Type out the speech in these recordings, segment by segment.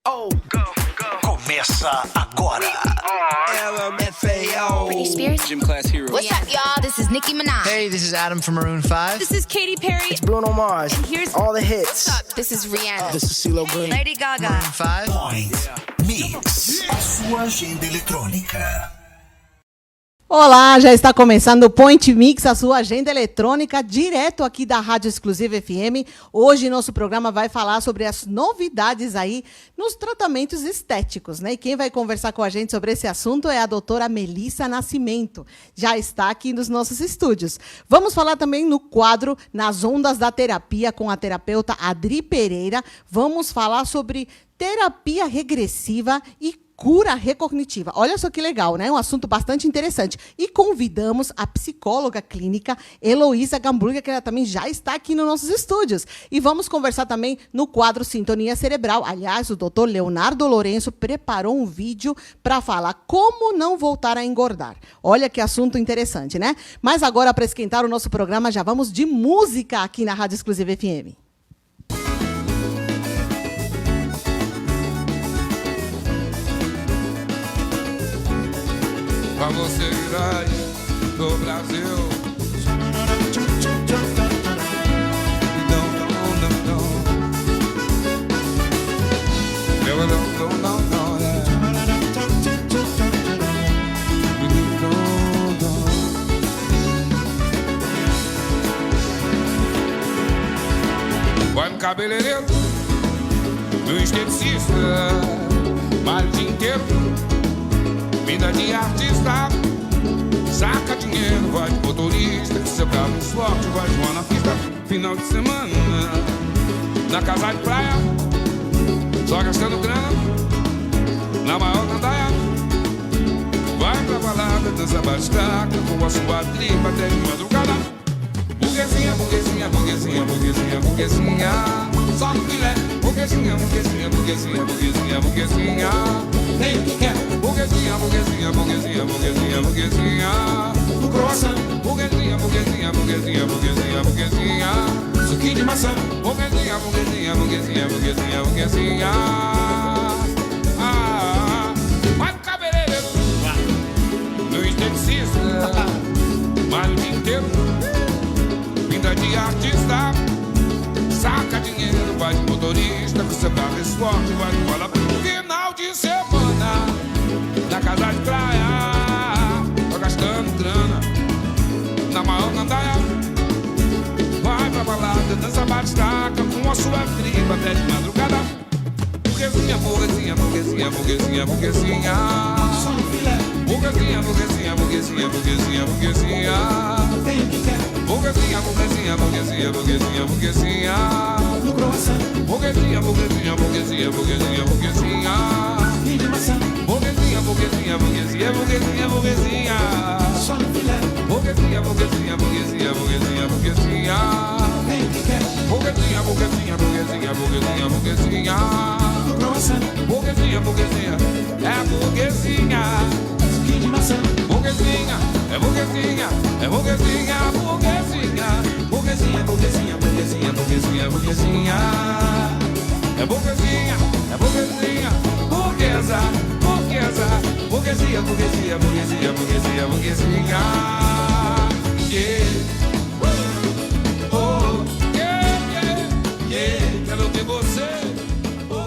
Oh, começa agora. LMFAO. Britney Spears. Gym Class Heroes. What's up, y'all? This is Nicki Minaj. Hey, this is Adam from Maroon 5. This is Katy Perry. It's Bruno Mars. And here's all the hits. What's up? This is Rihanna. This is CeeLo Green. Lady Gaga. Maroon 5. Point Mix, a sua agenda eletrônica. Olá, já está começando o Point Mix, a sua agenda eletrônica, direto aqui da Rádio Exclusiva FM. Hoje, nosso programa vai falar sobre as novidades aí nos tratamentos estéticos, né? E quem vai conversar com a gente sobre esse assunto é a doutora Melissa Nascimento. Já está aqui nos nossos estúdios. Vamos falar também no quadro Nas Ondas da Terapia com a terapeuta Adri Pereira. Vamos falar sobre terapia regressiva e cura recognitiva. Olha só que legal, né? Um assunto bastante interessante. E convidamos a psicóloga clínica Heloísa Gamburger, que ela também já está aqui nos nossos estúdios. E vamos conversar também no quadro Sintonia Cerebral. Aliás, o doutor Leonardo Lourenço preparou um vídeo para falar como não voltar a engordar. Olha que assunto interessante, né? Mas agora, para esquentar o nosso programa, já vamos de música aqui na Rádio Exclusiva FM. Pra você ir aí do Brasil. Vai no cabeleireiro, no esteticista, malha o dia inteiro. Vida de artista, saca dinheiro, vai de motorista, que seu carro é forte, vai voar na pista. Final de semana, na casa de praia, só gastando grana, na maior gandaia. Vai pra balada, dança batistaca, com a sua tripa até de madrugada. Burguesinha, burguesinha, burguesinha, burguesinha, burguesinha, só no filé. Burguesinha, burguesinha, burguesinha, burguesinha, burguesinha, nem o que quer. Burguesinha, burguesinha, burguesinha, burguesinha, burguesinha, no croissant. Burguesinha, burguesinha, burguesinha, burguesinha, burguesinha, suquinho de maçã. Burguesinha, burguesinha, burguesinha, burguesinha, burguesinha. Vai no cabeleireiro, no esteticista, malha o dia inteiro. Vida de artista, saca dinheiro, vai de motorista, com seu carro esporte, vai de bola. Final de semana, na casa de praia, tô gastando grana, na maior gandaia. Vai pra balada, dança batistaca, com a sua tripa até de madrugada. Burguesinha, burguesinha, burguesinha, burguesinha, burguesinha, só no filé. Burguesinha, burguesinha, burguesinha, burguesinha, burguesinha, tem o que quer. Burguesinha, burguesinha, burguesinha, burguesinha, burguesinha, no croissant. Burguesinha, burguesinha, burguesinha, burguesinha, burguesinha, e de maçã. Burguesinha, burguesinha, burguesinha, burguesinha, burguesinha, só no filé. Burguesinha, burguesinha, burguesinha, burguesinha, burguesinha, tem o que quer. Burguesinha, burguesinha, burguesinha, burguesinha, burguesinha, no croissant. Burguesinha, burguesinha, é burguesinha, suquinho de maçã. Burguesinha, é burguesinha, é burguesinha, burguesinha, burguesinha, burguesinha, burguesinha, burguesinha, burguesinha, é burguesinha, é burguesinha, burguesa, burguesa, burguesia, burguesia, burguesia, burguesia, burguesinha, yeah. Oh, yeah, yeah, yeah, quero ter você.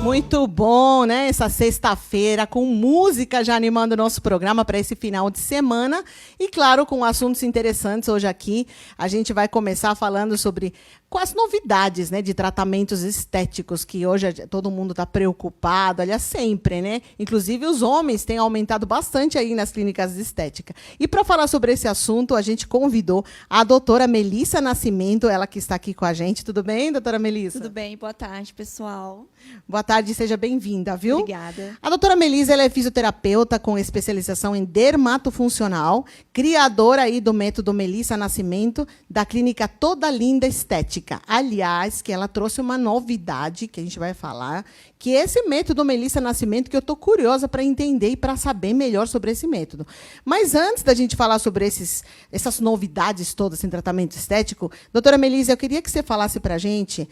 Muito bom, né? Essa sexta-feira com música já animando o nosso programa para esse final de semana. E, claro, com assuntos interessantes hoje aqui. A gente vai começar falando sobre quais novidades, né, de tratamentos estéticos, que hoje todo mundo está preocupado, aliás, sempre, né? Inclusive, os homens têm aumentado bastante aí nas clínicas de estética. E para falar sobre esse assunto, a gente convidou a doutora Melissa Nascimento, ela que está aqui com a gente. Tudo bem, doutora Melissa? Tudo bem, boa tarde, pessoal. Boa tarde, seja bem-vinda, viu? Obrigada. A doutora Melissa, ela é fisioterapeuta com especialização em dermatofuncional, criadora aí do método Melissa Nascimento, da clínica Toda Linda Estética. Aliás, que ela trouxe uma novidade, que a gente vai falar, que é esse método Melissa Nascimento, que eu estou curiosa para entender e para saber melhor sobre esse método. Mas antes da gente falar sobre essas novidades todas em tratamento estético, doutora Melissa, eu queria que você falasse para a gente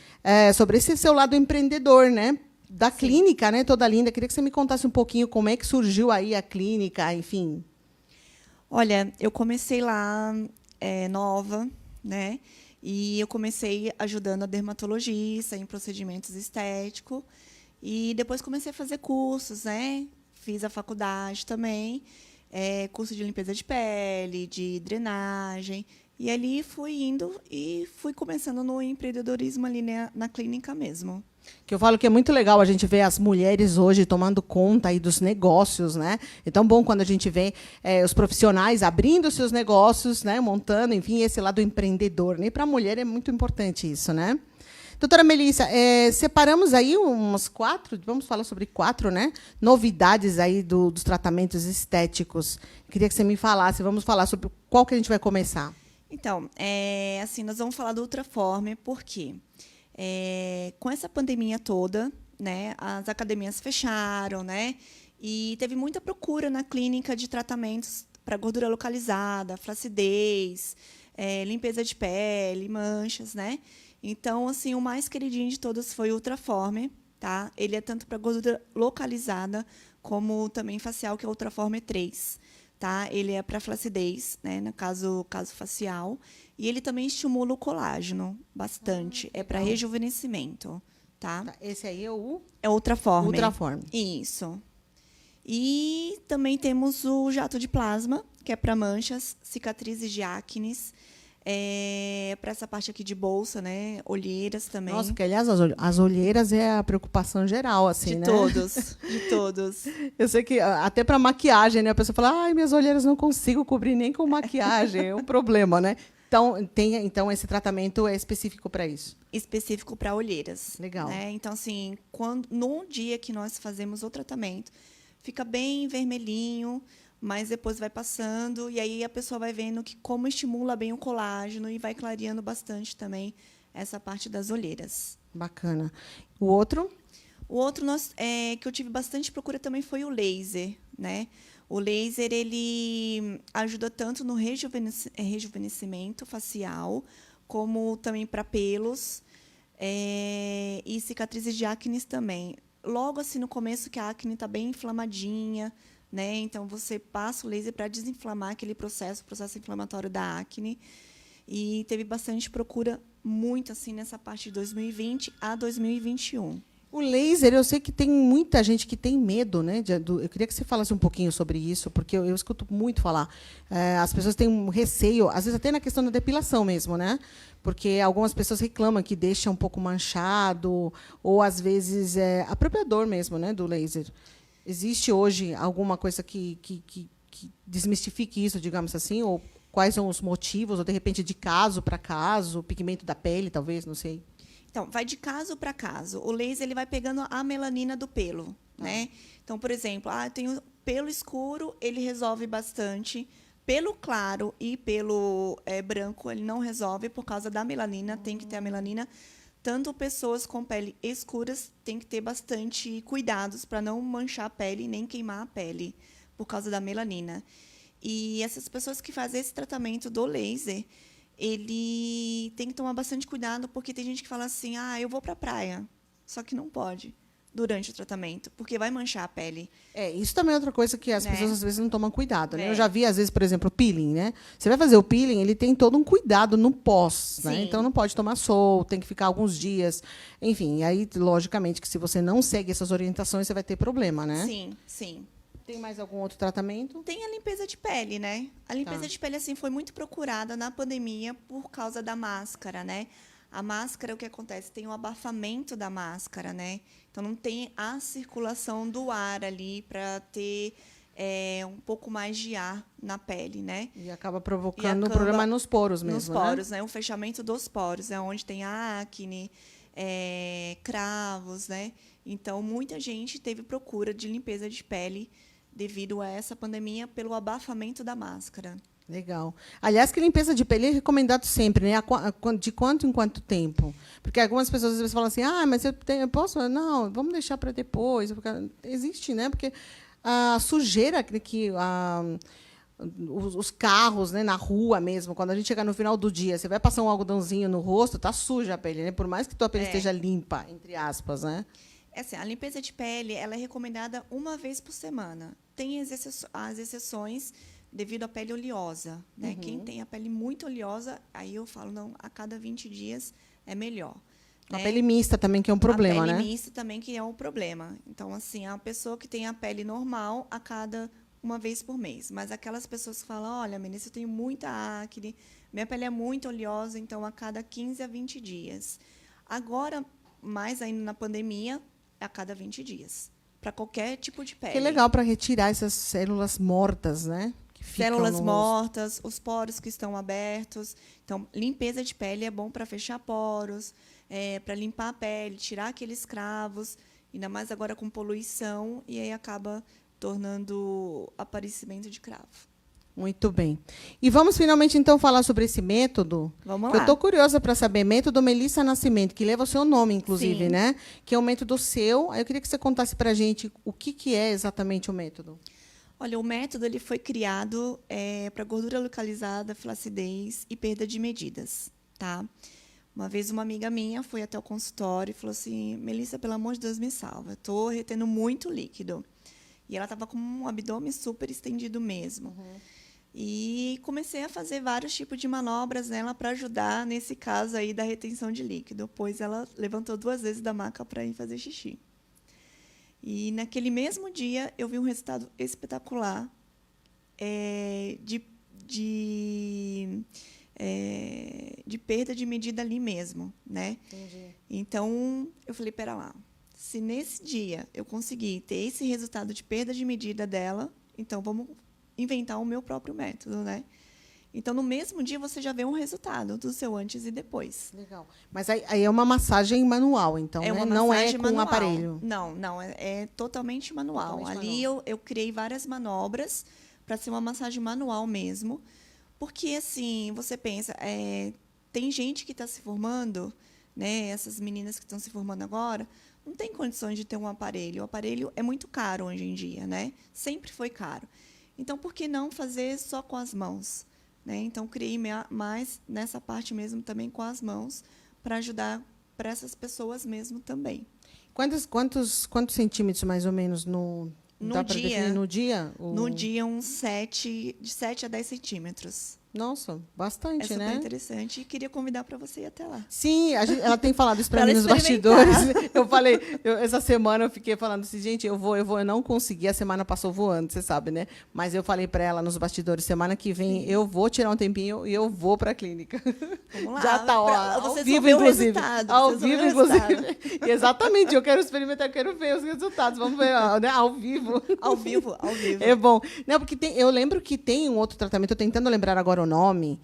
sobre esse seu lado empreendedor, né? da clínica, né? Toda linda. Queria que você me contasse um pouquinho como é que surgiu aí a clínica, enfim. Olha, eu comecei lá nova, né? E eu comecei ajudando a dermatologista em procedimentos estéticos. E depois comecei a fazer cursos, né? Fiz a faculdade também, curso de limpeza de pele, de drenagem. E ali fui indo e fui começando no empreendedorismo ali na clínica mesmo. Que eu falo que é muito legal a gente ver as mulheres hoje tomando conta aí dos negócios, né? É tão bom quando a gente vê os profissionais abrindo seus negócios, né? Montando, enfim, esse lado empreendedor. E para a mulher é muito importante isso, né? Doutora Melissa, separamos aí umas 4, vamos falar sobre 4, né? Novidades aí dos tratamentos estéticos. Queria que você me falasse, vamos falar sobre qual que a gente vai começar. Então, assim, nós vamos falar do Ultraformer, por quê? Com essa pandemia toda, né, as academias fecharam, né, e teve muita procura na clínica de tratamentos para gordura localizada, flacidez, limpeza de pele, manchas, né? Então, assim, o mais queridinho de todos foi o Ultraformer, tá? Ele é tanto para gordura localizada como também facial, que é o Ultraformer 3, tá? Ele é para flacidez, né, no caso facial. E ele também estimula o colágeno bastante. É para rejuvenescimento, tá? Esse aí é o Ultraformer. Ultraformer. Isso. E também temos o jato de plasma, que é para manchas, cicatrizes de acnes, para essa parte aqui de bolsa, né? Olheiras também. Nossa, que aliás, as olheiras é a preocupação geral, assim, né? De todos. Eu sei que até para maquiagem, né? A pessoa fala, ai, minhas olheiras não consigo cobrir nem com maquiagem. É um problema, né? Então, esse tratamento é específico para isso? Específico para olheiras. Legal. Né? Então, assim, no dia que nós fazemos o tratamento, fica bem vermelhinho, mas depois vai passando, e aí a pessoa vai vendo como estimula bem o colágeno e vai clareando bastante também essa parte das olheiras. Bacana. O outro? O outro que eu tive bastante procura também foi o laser, né? O laser, ele ajuda tanto no rejuvenescimento facial, como também para pelos e cicatrizes de acne também. Logo assim no começo que a acne está bem inflamadinha, né? Então você passa o laser para desinflamar aquele processo inflamatório da acne. E teve bastante procura, muito assim, nessa parte de 2020 a 2021. O laser, eu sei que tem muita gente que tem medo, né? Eu queria que você falasse um pouquinho sobre isso, porque eu escuto muito falar. As pessoas têm um receio, às vezes até na questão da depilação mesmo, né? Porque algumas pessoas reclamam que deixa um pouco manchado, ou às vezes é a própria dor mesmo, né, do laser. Existe hoje alguma coisa que desmistifique isso, digamos assim, ou quais são os motivos, ou de repente de caso para caso, pigmento da pele, talvez, não sei. Então, vai de caso para caso. O laser ele vai pegando a melanina do pelo, né? Então, por exemplo, eu tenho pelo escuro, ele resolve bastante. Pelo claro e pelo branco, ele não resolve por causa da melanina, tem que ter a melanina. Tanto pessoas com pele escuras têm que ter bastante cuidados para não manchar a pele nem queimar a pele por causa da melanina. E essas pessoas que fazem esse tratamento do laser, ele tem que tomar bastante cuidado, porque tem gente que fala assim, eu vou para a praia, só que não pode durante o tratamento, porque vai manchar a pele. Isso também é outra coisa que as pessoas às vezes não tomam cuidado, né? É. Eu já vi, às vezes, por exemplo, o peeling, né? Você vai fazer o peeling, ele tem todo um cuidado no pós, né? Então não pode tomar sol, tem que ficar alguns dias. Enfim, aí, logicamente, que se você não segue essas orientações, você vai ter problema, né? Sim. Tem mais algum outro tratamento? Tem a limpeza de pele, né? A limpeza de pele assim foi muito procurada na pandemia por causa da máscara, né? A máscara, o que acontece? Tem o abafamento da máscara, né? Então, não tem a circulação do ar ali para ter um pouco mais de ar na pele, né? E acaba provocando um problema nos poros mesmo, nos poros, né? O fechamento dos poros, é onde tem a acne, cravos, né? Então, muita gente teve procura de limpeza de pele devido a essa pandemia pelo abafamento da máscara. Legal. Aliás, que limpeza de pele é recomendado sempre, né? De quanto em quanto tempo? Porque algumas pessoas às vezes falam assim, mas eu posso? Não, vamos deixar para depois. Porque existe, né? Porque a sujeira que os carros, né, na rua mesmo, quando a gente chega no final do dia, você vai passar um algodãozinho no rosto, tá suja a pele, né? Por mais que tua pele esteja limpa, entre aspas, né? Assim, a limpeza de pele ela é recomendada uma vez por semana. Tem as exceções devido à pele oleosa, né? Quem tem a pele muito oleosa, aí eu falo, não, a cada 20 dias é melhor. A né? pele mista também, que é um problema, a pele né? mista também, que é um problema. Então, assim, a pessoa que tem a pele normal, a cada uma vez por mês. Mas aquelas pessoas que falam, olha, Melissa, eu tenho muita acne, minha pele é muito oleosa, então, a cada 15 a 20 dias. Agora, mais ainda na pandemia, a cada 20 dias. Para qualquer tipo de pele. Que legal para retirar essas células mortas, né? Que ficam Células no rosto. mortas, os poros que estão abertos. Então, limpeza de pele é bom para fechar poros, para limpar a pele, tirar aqueles cravos, ainda mais agora com poluição, e aí acaba tornando aparecimento de cravo. Muito bem. E vamos finalmente, então, falar sobre esse método. Vamos que lá. eu estou curiosa para saber. Método Melissa Nascimento, que leva o seu nome, inclusive, Sim. né? Que é um método seu. Aí eu queria que você contasse para a gente o que é exatamente o método. Olha, o método ele foi criado para gordura localizada, flacidez e perda de medidas, tá? Uma vez uma amiga minha foi até o consultório e falou assim, Melissa, pelo amor de Deus, me salva. Estou retendo muito líquido. E ela estava com um abdômen super estendido mesmo. E comecei a fazer vários tipos de manobras nela para ajudar nesse caso aí da retenção de líquido, pois ela levantou 2 vezes da maca para ir fazer xixi. E naquele mesmo dia eu vi um resultado espetacular de perda de medida ali mesmo, né? Entendi. Então eu falei, pera lá, se nesse dia eu conseguir ter esse resultado de perda de medida dela, então vamos inventar o meu próprio método, né? Então, no mesmo dia, você já vê um resultado do seu antes e depois. Legal. Mas aí é uma massagem manual, então, É né? uma Não é massagem com manual. um aparelho. Não, é totalmente manual. Totalmente Ali eu criei várias manobras para ser uma massagem manual mesmo. Porque, assim, você pensa, tem gente que está se formando, né? Essas meninas que estão se formando agora, não tem condições de ter um aparelho. O aparelho é muito caro hoje em dia, né? Sempre foi caro. Então, por que não fazer só com as mãos? Né? Então, criei mais nessa parte mesmo também com as mãos para ajudar para essas pessoas mesmo também. Quantos centímetros, mais ou menos, No dá pra dia? definir no dia? No dia, de 7 a 10 centímetros. Nossa, É bastante, super né? interessante. E queria convidar para você ir até lá. Sim, ela tem falado isso para Pra mim ela nos bastidores. Eu falei, essa semana eu fiquei falando assim, gente, eu não consegui, a semana passou voando, você sabe, né? Mas eu falei para ela nos bastidores, semana que vem eu vou tirar um tempinho e eu vou para a clínica. Vamos lá. Já está, ao Vocês vivo, vão ver o inclusive. resultado, Ao vocês vão vivo, ver o inclusive. Exatamente, eu quero experimentar, eu quero ver os resultados. Vamos ver, né? Ao vivo. Ao vivo. É bom. Não, porque eu lembro que tem um outro tratamento, estou tentando lembrar agora o nome,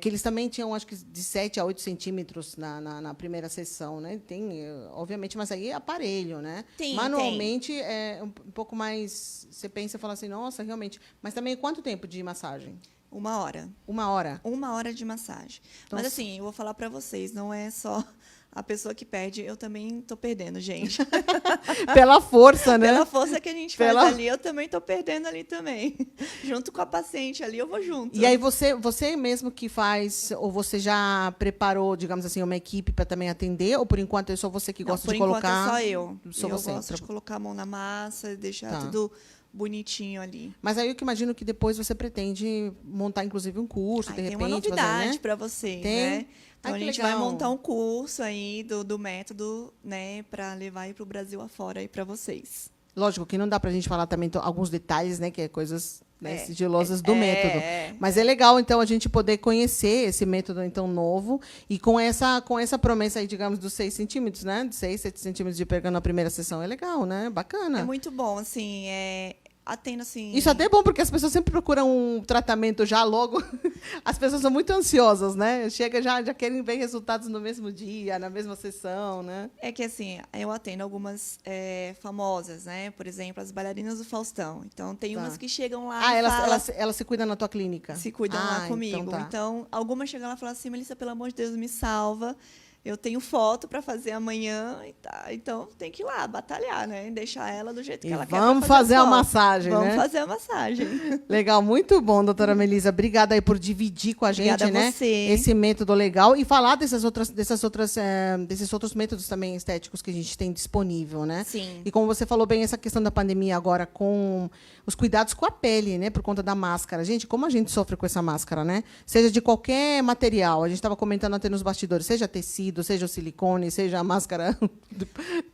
que eles também tinham, acho que, de 7 a 8 centímetros na primeira sessão, né? Tem, obviamente, mas aí é aparelho, né? Tem, manualmente é um pouco mais. Você pensa e fala assim, nossa, realmente. Mas também quanto tempo de massagem? 1 hora. 1 hora. 1 hora de massagem. Então, Mas, assim, eu vou falar para vocês, não é só a pessoa que perde, eu também estou perdendo, gente. Pela força, né? Pela força que a gente Pela- faz ali, eu também estou perdendo ali também. Junto com a paciente ali, eu vou junto. E aí você mesmo que faz, ou você já preparou, digamos assim, uma equipe para também atender, ou por enquanto é só você que Não, gosta por de enquanto colocar? é só eu. Só eu você. gosto de colocar a mão na massa, deixar Tá. tudo bonitinho ali. Mas aí eu que imagino que depois você pretende montar, inclusive, um curso, Aí de tem repente, uma novidade fazer, né? para vocês, Tem? né? Então, Ai, a que gente vai legal. montar um curso aí do método, né, para levar aí para o Brasil afora aí para vocês. Lógico que não dá para a gente falar também alguns detalhes, né, que é coisas, né, É, sigilosas do método. é. Mas é legal, então, a gente poder conhecer esse método, então, novo, e com essa promessa aí, digamos, dos 6 centímetros, né? De 6, 7 centímetros de perca na primeira sessão. É legal, né? Bacana. É muito bom, assim, atendo, assim... Isso até é bom, porque as pessoas sempre procuram um tratamento já logo. As pessoas são muito ansiosas, né? Chega, já querem ver resultados no mesmo dia, na mesma sessão, né? É que, assim, eu atendo algumas famosas, né? Por exemplo, as bailarinas do Faustão. Então, tem Tá. umas que chegam lá Ah, e falam, ela se cuida na tua clínica? se cuidam lá comigo. Então, tá. Então, algumas chegam lá e falam assim, Melissa, pelo amor de Deus, me salva. Eu tenho foto para fazer amanhã, e tá, então tem que ir lá batalhar, né? Deixar ela do jeito que E ela quer. vamos pra fazer a foto. massagem, Vamos né? fazer a massagem. Legal, muito bom, doutora Melissa. Obrigada aí por dividir com a Obrigada gente, a né? você. Esse método legal e falar desses outros métodos também estéticos que a gente tem disponível, né? Sim. E como você falou bem, essa questão da pandemia agora com os cuidados com a pele, né? Por conta da máscara. Gente, como a gente sofre com essa máscara, né? Seja de qualquer material. A gente estava comentando até nos bastidores, seja tecido, seja o silicone, seja a máscara.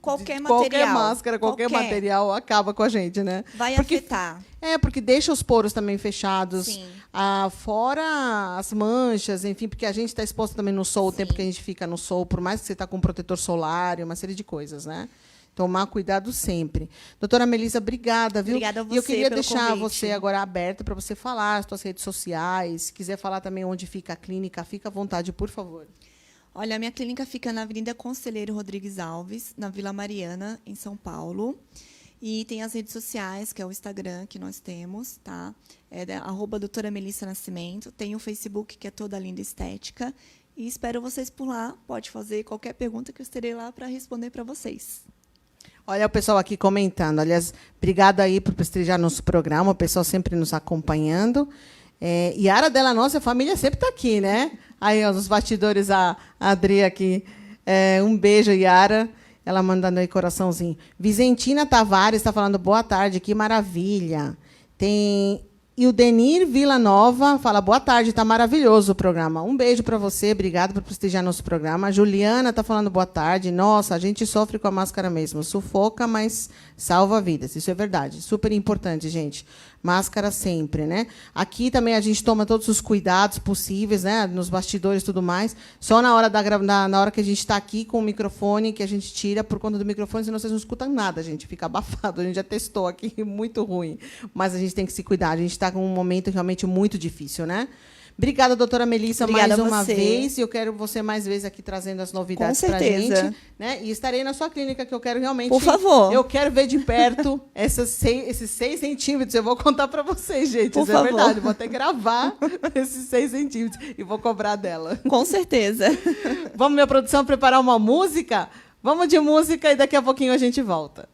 Qualquer Qualquer material. máscara, qualquer material acaba com a gente, né? Vai Porque afetar. porque deixa os poros também fechados. Sim. Fora as manchas, enfim, porque a gente está exposto também no sol, o tempo que a gente fica no sol, por mais que você está com protetor solar, uma série de coisas, né? Tomar cuidado sempre. Doutora Melissa, obrigada, viu? Obrigada a E eu você queria pelo deixar convite. você agora aberta para você falar as suas redes sociais. Se quiser falar também onde fica a clínica, fica à vontade, por favor. Olha, a minha clínica fica na Avenida Conselheiro Rodrigues Alves, na Vila Mariana, em São Paulo. E tem as redes sociais, que é o Instagram que nós temos, tá? É @doutora Melissa Nascimento. Tem o Facebook, que é Toda Linda Estética. E espero vocês por lá. Pode fazer qualquer pergunta que eu estarei lá para responder para vocês. Olha o pessoal aqui comentando. Aliás, obrigada aí por prestigiar nosso programa, o pessoal sempre nos acompanhando. Yara Della Nossa, a família sempre está aqui, né? Aí, ó, nos bastidores, a Adri aqui. Um beijo, Yara. Ela mandando aí coraçãozinho. Vizentina Tavares está falando boa tarde, que maravilha. E o Denir Villanova fala boa tarde, está maravilhoso o programa. Um beijo para você, obrigado por prestigiar nosso programa. A Juliana está falando boa tarde. Nossa, a gente sofre com a máscara mesmo. Sufoca, mas salva vidas. Isso é verdade. Super importante, gente. Máscara sempre, né? Aqui também a gente toma todos os cuidados possíveis, né? Nos bastidores e tudo mais. Só na hora na hora que a gente está aqui com o microfone, que a gente tira por conta do microfone, senão vocês não escutam nada, gente. Fica abafado. A gente já testou aqui, muito ruim. Mas a gente tem que se cuidar. A gente está com um momento realmente muito difícil, né? Obrigada, doutora Melissa, Obrigada mais uma a você. vez. E eu quero você mais vezes aqui trazendo as novidades Com para a certeza. gente. Né? E estarei na sua clínica, que eu quero realmente... Por favor. Eu quero ver de perto esses 6 centímetros. Eu vou contar para vocês, gente. Por Isso favor. é verdade. Eu vou até gravar esses 6 centímetros e vou cobrar dela. Com certeza. Vamos, minha produção, preparar uma música? Vamos de música e daqui a pouquinho a gente volta.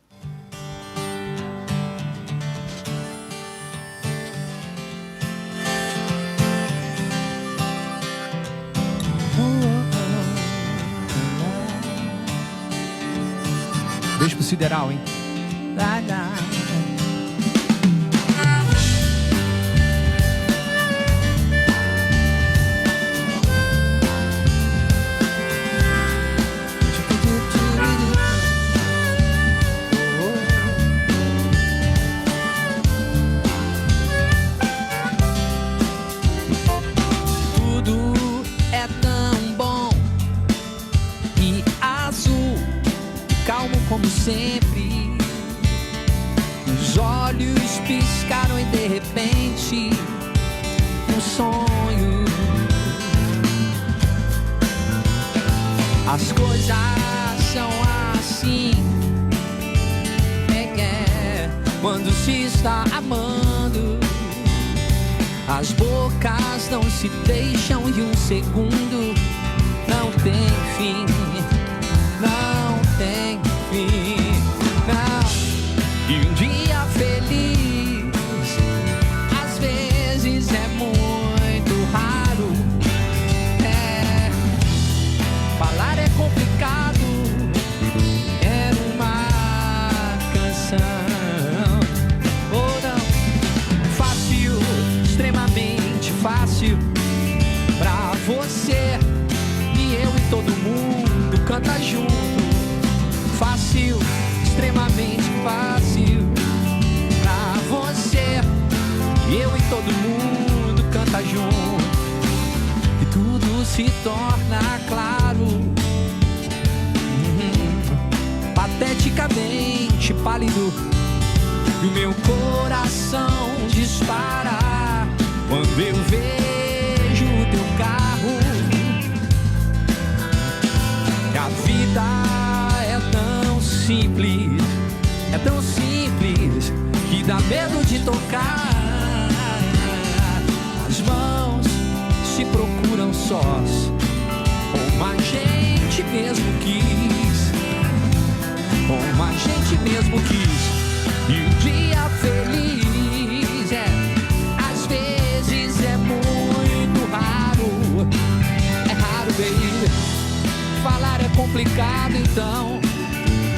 Beijo pro Sideral, hein? Tudo é tão bom e azul, calmo como sempre. Os olhos piscaram e de repente um sonho. As coisas são assim, quando se está amando. As bocas não se deixam e um segundo não tem fim. Não tem fim, não. E um dia feliz às vezes é muito raro. Falar é complicado, é uma canção. Ou não, fácil, extremamente fácil pra você. E eu e todo mundo canta junto. Fácil, extremamente fácil pra você. E eu e todo mundo canta junto. E tudo se torna claro. Pateticamente pálido. E o meu coração dispara quando eu vejo o teu carro. E a vida é tão simples que dá medo de tocar. As mãos se procuram sós, uma gente gente mesmo quis. Como a gente mesmo quis. E um dia feliz às vezes é muito raro. É raro, baby. Falar é complicado, então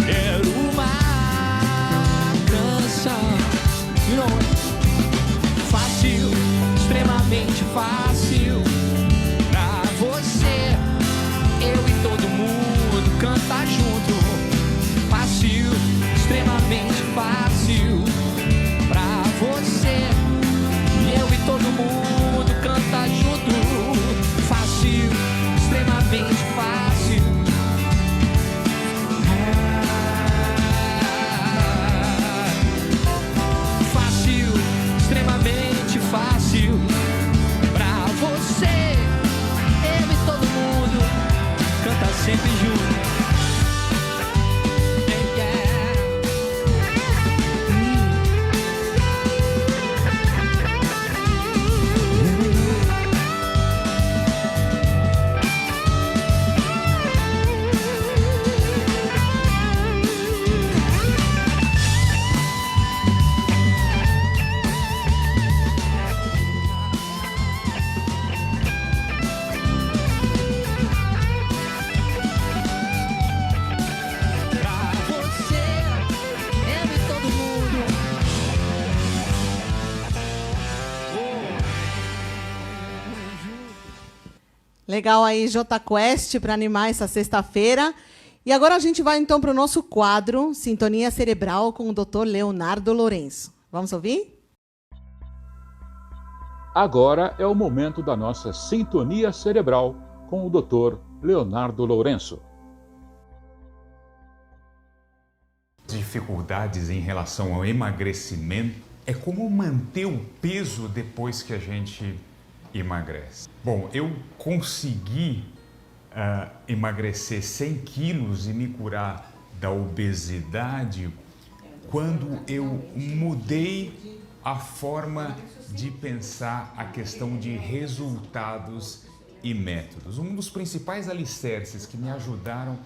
quero uma canção. You know, fácil, extremamente fácil. Pra você, eu e todo mundo cantar junto. Fácil, extremamente fácil. Pra você, eu e todo mundo cantar junto. Fácil, extremamente fácil. Fácil, extremamente fácil. Pra você, eu e todo mundo cantar sempre junto. Legal aí, J Quest, para animar essa sexta-feira. E agora a gente vai, então, para o nosso quadro Sintonia Cerebral com o Dr. Leonardo Lourenço. Vamos ouvir? Agora é o momento da nossa Sintonia Cerebral com o Dr. Leonardo Lourenço. Dificuldades em relação ao emagrecimento é como manter o peso depois que a gente emagrece. Bom, eu consegui emagrecer 100 quilos e me curar da obesidade quando eu mudei a forma de pensar a questão de resultados e métodos. Um dos principais alicerces que me ajudaram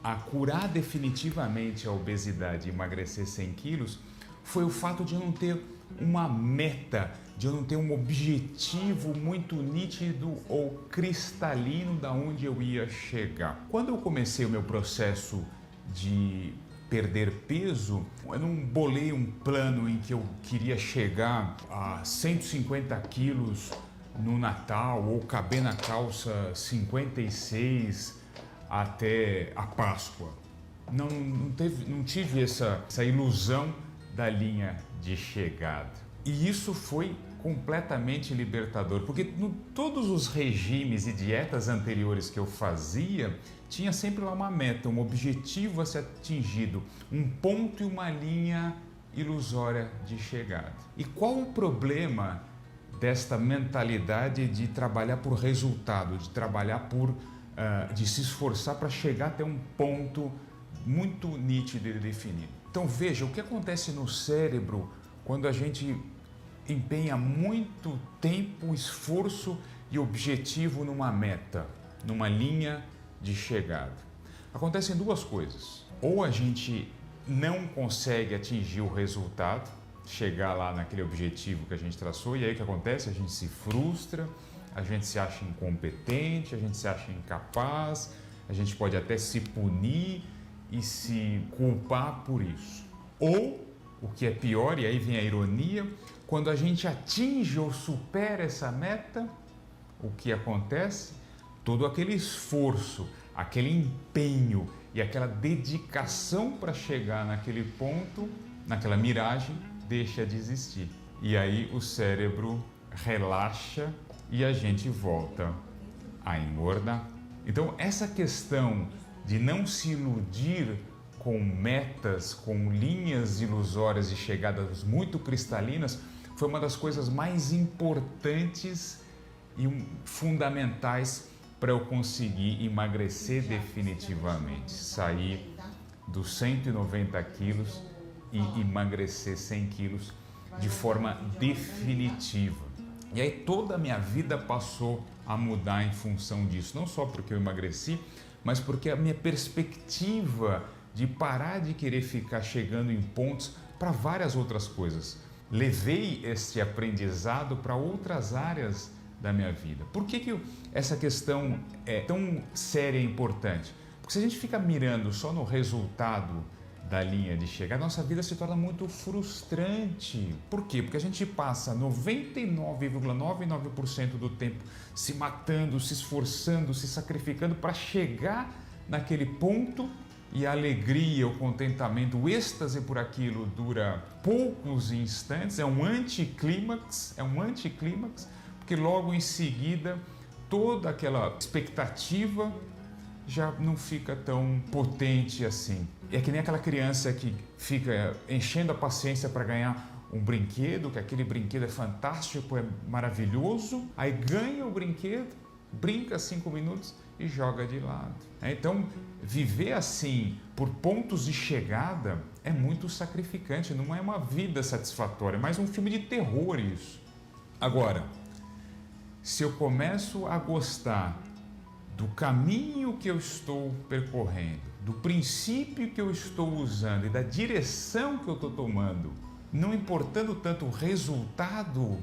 a curar definitivamente a obesidade e emagrecer 100 quilos foi o fato de eu não ter uma meta, de eu não ter um objetivo muito nítido ou cristalino da onde eu ia chegar. Quando eu comecei o meu processo de perder peso, eu não bolei um plano em que eu queria chegar a 150 quilos no Natal ou caber na calça 56 até a Páscoa. Não tive essa ilusão da linha de chegada. E isso foi completamente libertador, porque todos os regimes e dietas anteriores que eu fazia, tinha sempre lá uma meta, um objetivo a ser atingido, um ponto e uma linha ilusória de chegada. E qual o problema desta mentalidade de trabalhar por resultado, de trabalhar de se esforçar para chegar até um ponto muito nítido e definido? Então veja, o que acontece no cérebro quando a gente empenha muito tempo, esforço e objetivo numa meta, numa linha de chegada. Acontecem duas coisas. Ou a gente não consegue atingir o resultado, chegar lá naquele objetivo que a gente traçou, e aí o que acontece? A gente se frustra, a gente se acha incompetente, a gente se acha incapaz, a gente pode até se punir e se culpar por isso. Ou, o que é pior, e aí vem a ironia, quando a gente atinge ou supera essa meta, o que acontece? Todo aquele esforço, aquele empenho e aquela dedicação para chegar naquele ponto, naquela miragem, deixa de existir. E aí o cérebro relaxa e a gente volta a engordar. Então, essa questão de não se iludir com metas, com linhas ilusórias de chegadas muito cristalinas, foi uma das coisas mais importantes e fundamentais para eu conseguir emagrecer definitivamente, sair dos 190 quilos e emagrecer 100 quilos de forma definitiva. E aí toda a minha vida passou a mudar em função disso, não só porque eu emagreci, mas porque a minha perspectiva de parar de querer ficar chegando em pontos para várias outras coisas. Levei este aprendizado para outras áreas da minha vida. Por que essa questão é tão séria e importante? Porque se a gente fica mirando só no resultado da linha de chegada, nossa vida se torna muito frustrante. Por quê? Porque a gente passa 99,99% do tempo se matando, se esforçando, se sacrificando para chegar naquele ponto, e a alegria, o contentamento, o êxtase por aquilo dura poucos instantes, é um anticlímax, porque logo em seguida toda aquela expectativa já não fica tão potente assim. É que nem aquela criança que fica enchendo a paciência para ganhar um brinquedo, que aquele brinquedo é fantástico, é maravilhoso, aí ganha o brinquedo, brinca 5 minutos e joga de lado. Então, viver assim, por pontos de chegada, é muito sacrificante, não é uma vida satisfatória, é mais um filme de terror isso. Agora, se eu começo a gostar do caminho que eu estou percorrendo, do princípio que eu estou usando e da direção que eu estou tomando, não importando tanto o resultado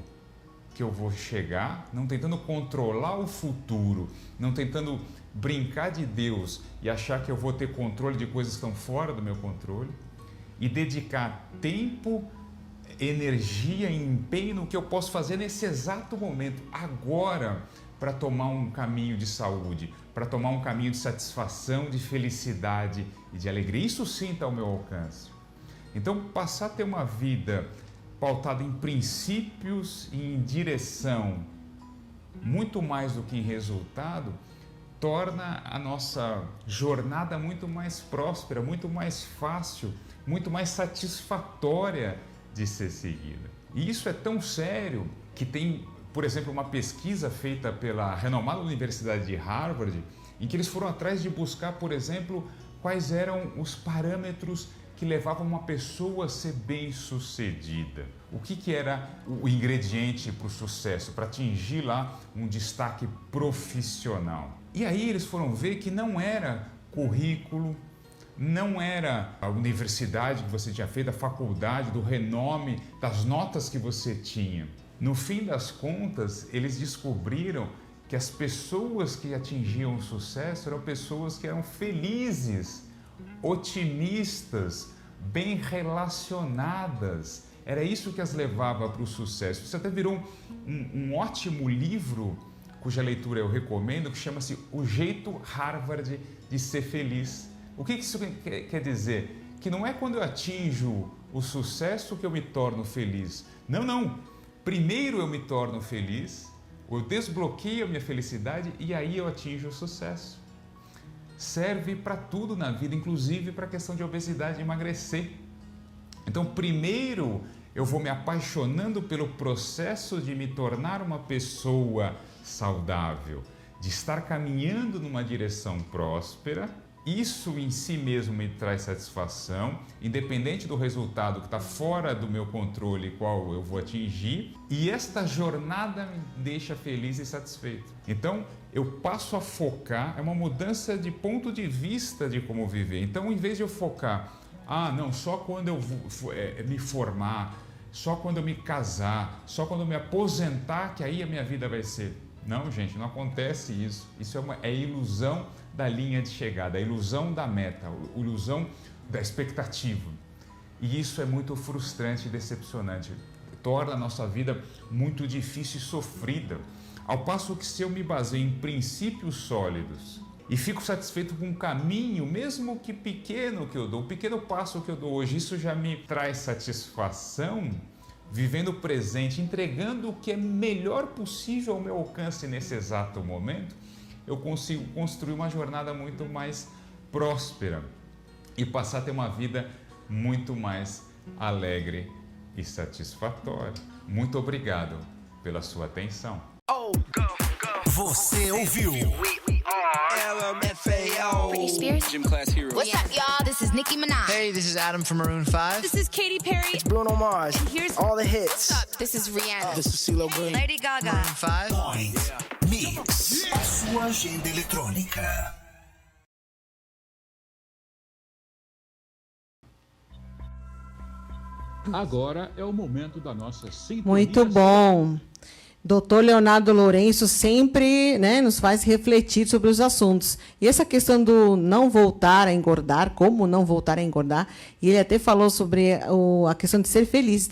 que eu vou chegar, não tentando controlar o futuro, não tentando brincar de Deus e achar que eu vou ter controle de coisas que estão fora do meu controle, e dedicar tempo, energia e empenho no que eu posso fazer nesse exato momento, agora, para tomar um caminho de saúde, para tomar um caminho de satisfação, de felicidade e de alegria. Isso sim está ao meu alcance. Então, passar a ter uma vida pautada em princípios e em direção, muito mais do que em resultado, torna a nossa jornada muito mais próspera, muito mais fácil, muito mais satisfatória de ser seguida. E isso é tão sério que tem, por exemplo, uma pesquisa feita pela renomada Universidade de Harvard, em que eles foram atrás de buscar, por exemplo, quais eram os parâmetros que levavam uma pessoa a ser bem-sucedida. O que era o ingrediente para o sucesso, para atingir lá um destaque profissional. E aí eles foram ver que não era currículo, não era a universidade que você tinha feito, a faculdade, do renome, das notas que você tinha. No fim das contas, eles descobriram que as pessoas que atingiam o sucesso eram pessoas que eram felizes, otimistas, bem relacionadas. Era isso que as levava para o sucesso. Isso até virou um ótimo livro, cuja leitura eu recomendo, que chama-se O Jeito Harvard de Ser Feliz. O que isso quer dizer? Que não é quando eu atinjo o sucesso que eu me torno feliz. Não. Primeiro eu me torno feliz, eu desbloqueio a minha felicidade e aí eu atinjo o sucesso. Serve para tudo na vida, inclusive para a questão de obesidade e emagrecer. Então, primeiro eu vou me apaixonando pelo processo de me tornar uma pessoa saudável, de estar caminhando numa direção próspera. Isso em si mesmo me traz satisfação, independente do resultado que está fora do meu controle, qual eu vou atingir, e esta jornada me deixa feliz e satisfeito. Então, eu passo a focar, é uma mudança de ponto de vista de como viver. Então, em vez de eu focar, não, só quando eu me formar, só quando eu me casar, só quando eu me aposentar, que aí a minha vida vai ser. Não, gente, não acontece isso. Isso é ilusão da linha de chegada, a ilusão da meta, a ilusão da expectativa. E isso é muito frustrante e decepcionante. Torna a nossa vida muito difícil e sofrida. Ao passo que se eu me baseio em princípios sólidos e fico satisfeito com o caminho, mesmo que pequeno que eu dou, o pequeno passo que eu dou hoje, isso já me traz satisfação, vivendo o presente, entregando o que é melhor possível ao meu alcance nesse exato momento, eu consigo construir uma jornada muito mais próspera e passar a ter uma vida muito mais alegre e satisfatória. Muito obrigado pela sua atenção. Você ouviu? LMFAO. Britney Spears. Gym Class Heroes. What's up, y'all? This is Nicki Minaj. Hey, this is Adam from Maroon 5. This is Katy Perry. It's Bruno Mars. And here's all the hits. What's up? This is Rihanna. This is CeeLo Green. Lady Gaga. Maroon 5. Point Mix. A sua agenda eletrônica. Agora é o momento da nossa sintonia. Muito bom. Doutor Leonardo Lourenço sempre, né, nos faz refletir sobre os assuntos. E essa questão do não voltar a engordar, como não voltar a engordar, e ele até falou sobre a questão de ser feliz,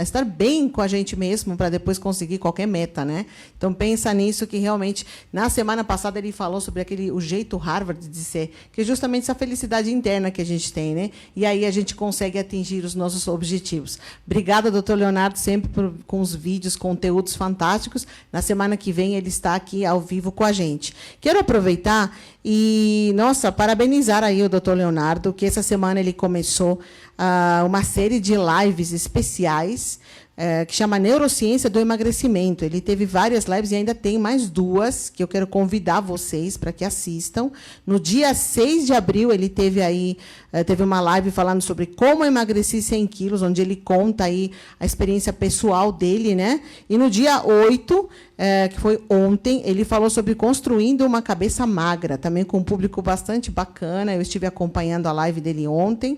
estar bem com a gente mesmo para depois conseguir qualquer meta, né? Então pensa nisso, que realmente na semana passada ele falou sobre o jeito Harvard de ser, que é justamente essa felicidade interna que a gente tem, né? E aí a gente consegue atingir os nossos objetivos. Obrigada, doutor Leonardo, sempre com os vídeos, conteúdos fantásticos. Na semana que vem ele está aqui ao vivo com a gente. Quero aproveitar e, nossa, parabenizar aí o doutor Leonardo, que essa semana ele começou uma série de lives especiais que chama Neurociência do Emagrecimento. Ele teve várias lives e ainda tem mais 2 que eu quero convidar vocês para que assistam. No dia 6 de abril, ele teve uma live falando sobre como emagrecer 100 quilos, onde ele conta aí a experiência pessoal dele, né? E no dia 8, que foi ontem, ele falou sobre construindo uma cabeça magra, também com um público bastante bacana. Eu estive acompanhando a live dele ontem.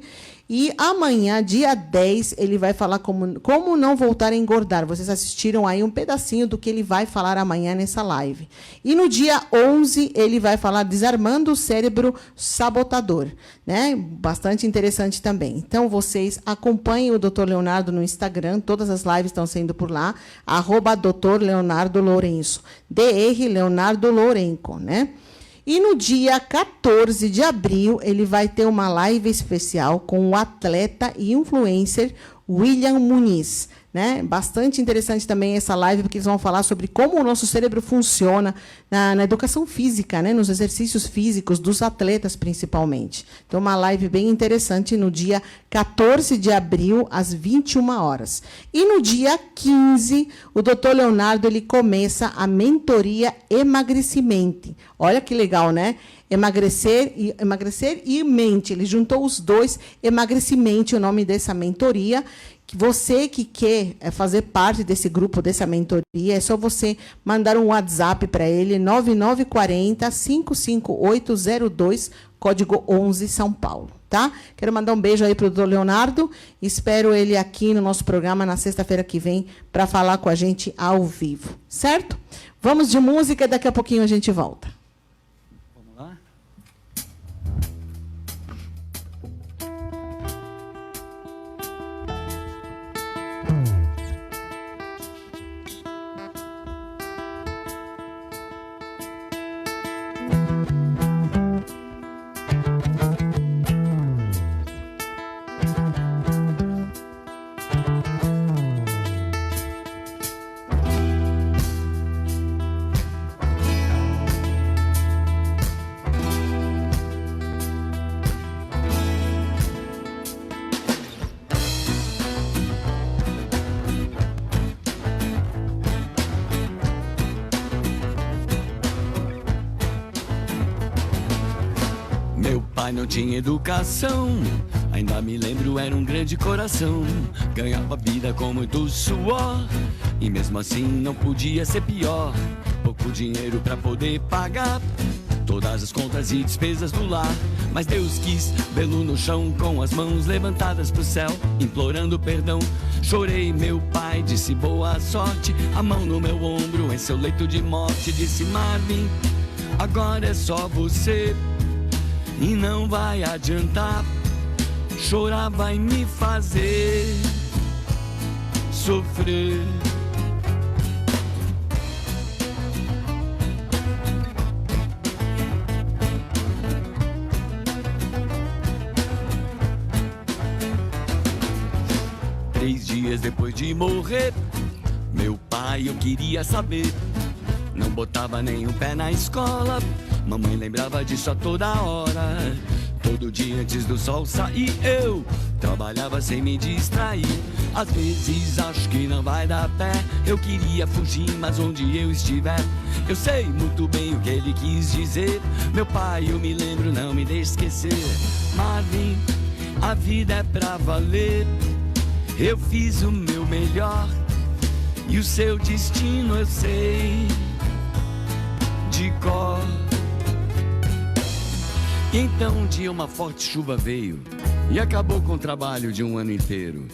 E amanhã, dia 10, ele vai falar como não voltar a engordar. Vocês assistiram aí um pedacinho do que ele vai falar amanhã nessa live. E no dia 11, ele vai falar desarmando o cérebro sabotador, né? Bastante interessante também. Então, vocês acompanhem o Dr. Leonardo no Instagram. Todas as lives estão sendo por lá. @Dr. Leonardo Lourenço. Dr. Leonardo Lourenco, né? E no dia 14 de abril, ele vai ter uma live especial com o atleta e influencer William Muniz, né? Bastante interessante também essa live, porque eles vão falar sobre como o nosso cérebro funciona na educação física, né? Nos exercícios físicos dos atletas, principalmente. Então, uma live bem interessante no dia 14 de abril, às 21 horas. E no dia 15, o doutor Leonardo ele começa a mentoria Emagrecimento. Olha que legal, né? Emagrecer e mente. Ele juntou os dois, Emagrecimento, o nome dessa mentoria. Você que quer fazer parte desse grupo, dessa mentoria, é só você mandar um WhatsApp para ele, 9940-55802, código 11, São Paulo. Tá? Quero mandar um beijo aí para o doutor Leonardo. Espero ele aqui no nosso programa na sexta-feira que vem para falar com a gente ao vivo. Certo? Vamos de música e daqui a pouquinho a gente volta. Vamos lá? Não tinha educação, ainda me lembro, era um grande coração. Ganhava vida com muito suor, e mesmo assim não podia ser pior. Pouco dinheiro pra poder pagar todas as contas e despesas do lar. Mas Deus quis vê-lo no chão, com as mãos levantadas pro céu, implorando perdão. Chorei, meu pai disse boa sorte, a mão no meu ombro em seu leito de morte. Disse Marvin, agora é só você, e não vai adiantar, chorar vai me fazer sofrer. Três dias depois de morrer, meu pai eu queria saber, não botava nenhum pé na escola. Mamãe lembrava disso a toda hora. Todo dia antes do sol sair, eu trabalhava sem me distrair. Às vezes acho que não vai dar pé, eu queria fugir, mas onde eu estiver, eu sei muito bem o que ele quis dizer. Meu pai, eu me lembro, não me deixe esquecer. Marvin, a vida é pra valer, eu fiz o meu melhor, e o seu destino eu sei de cor. Então um dia uma forte chuva veio e acabou com o trabalho de um ano inteiro.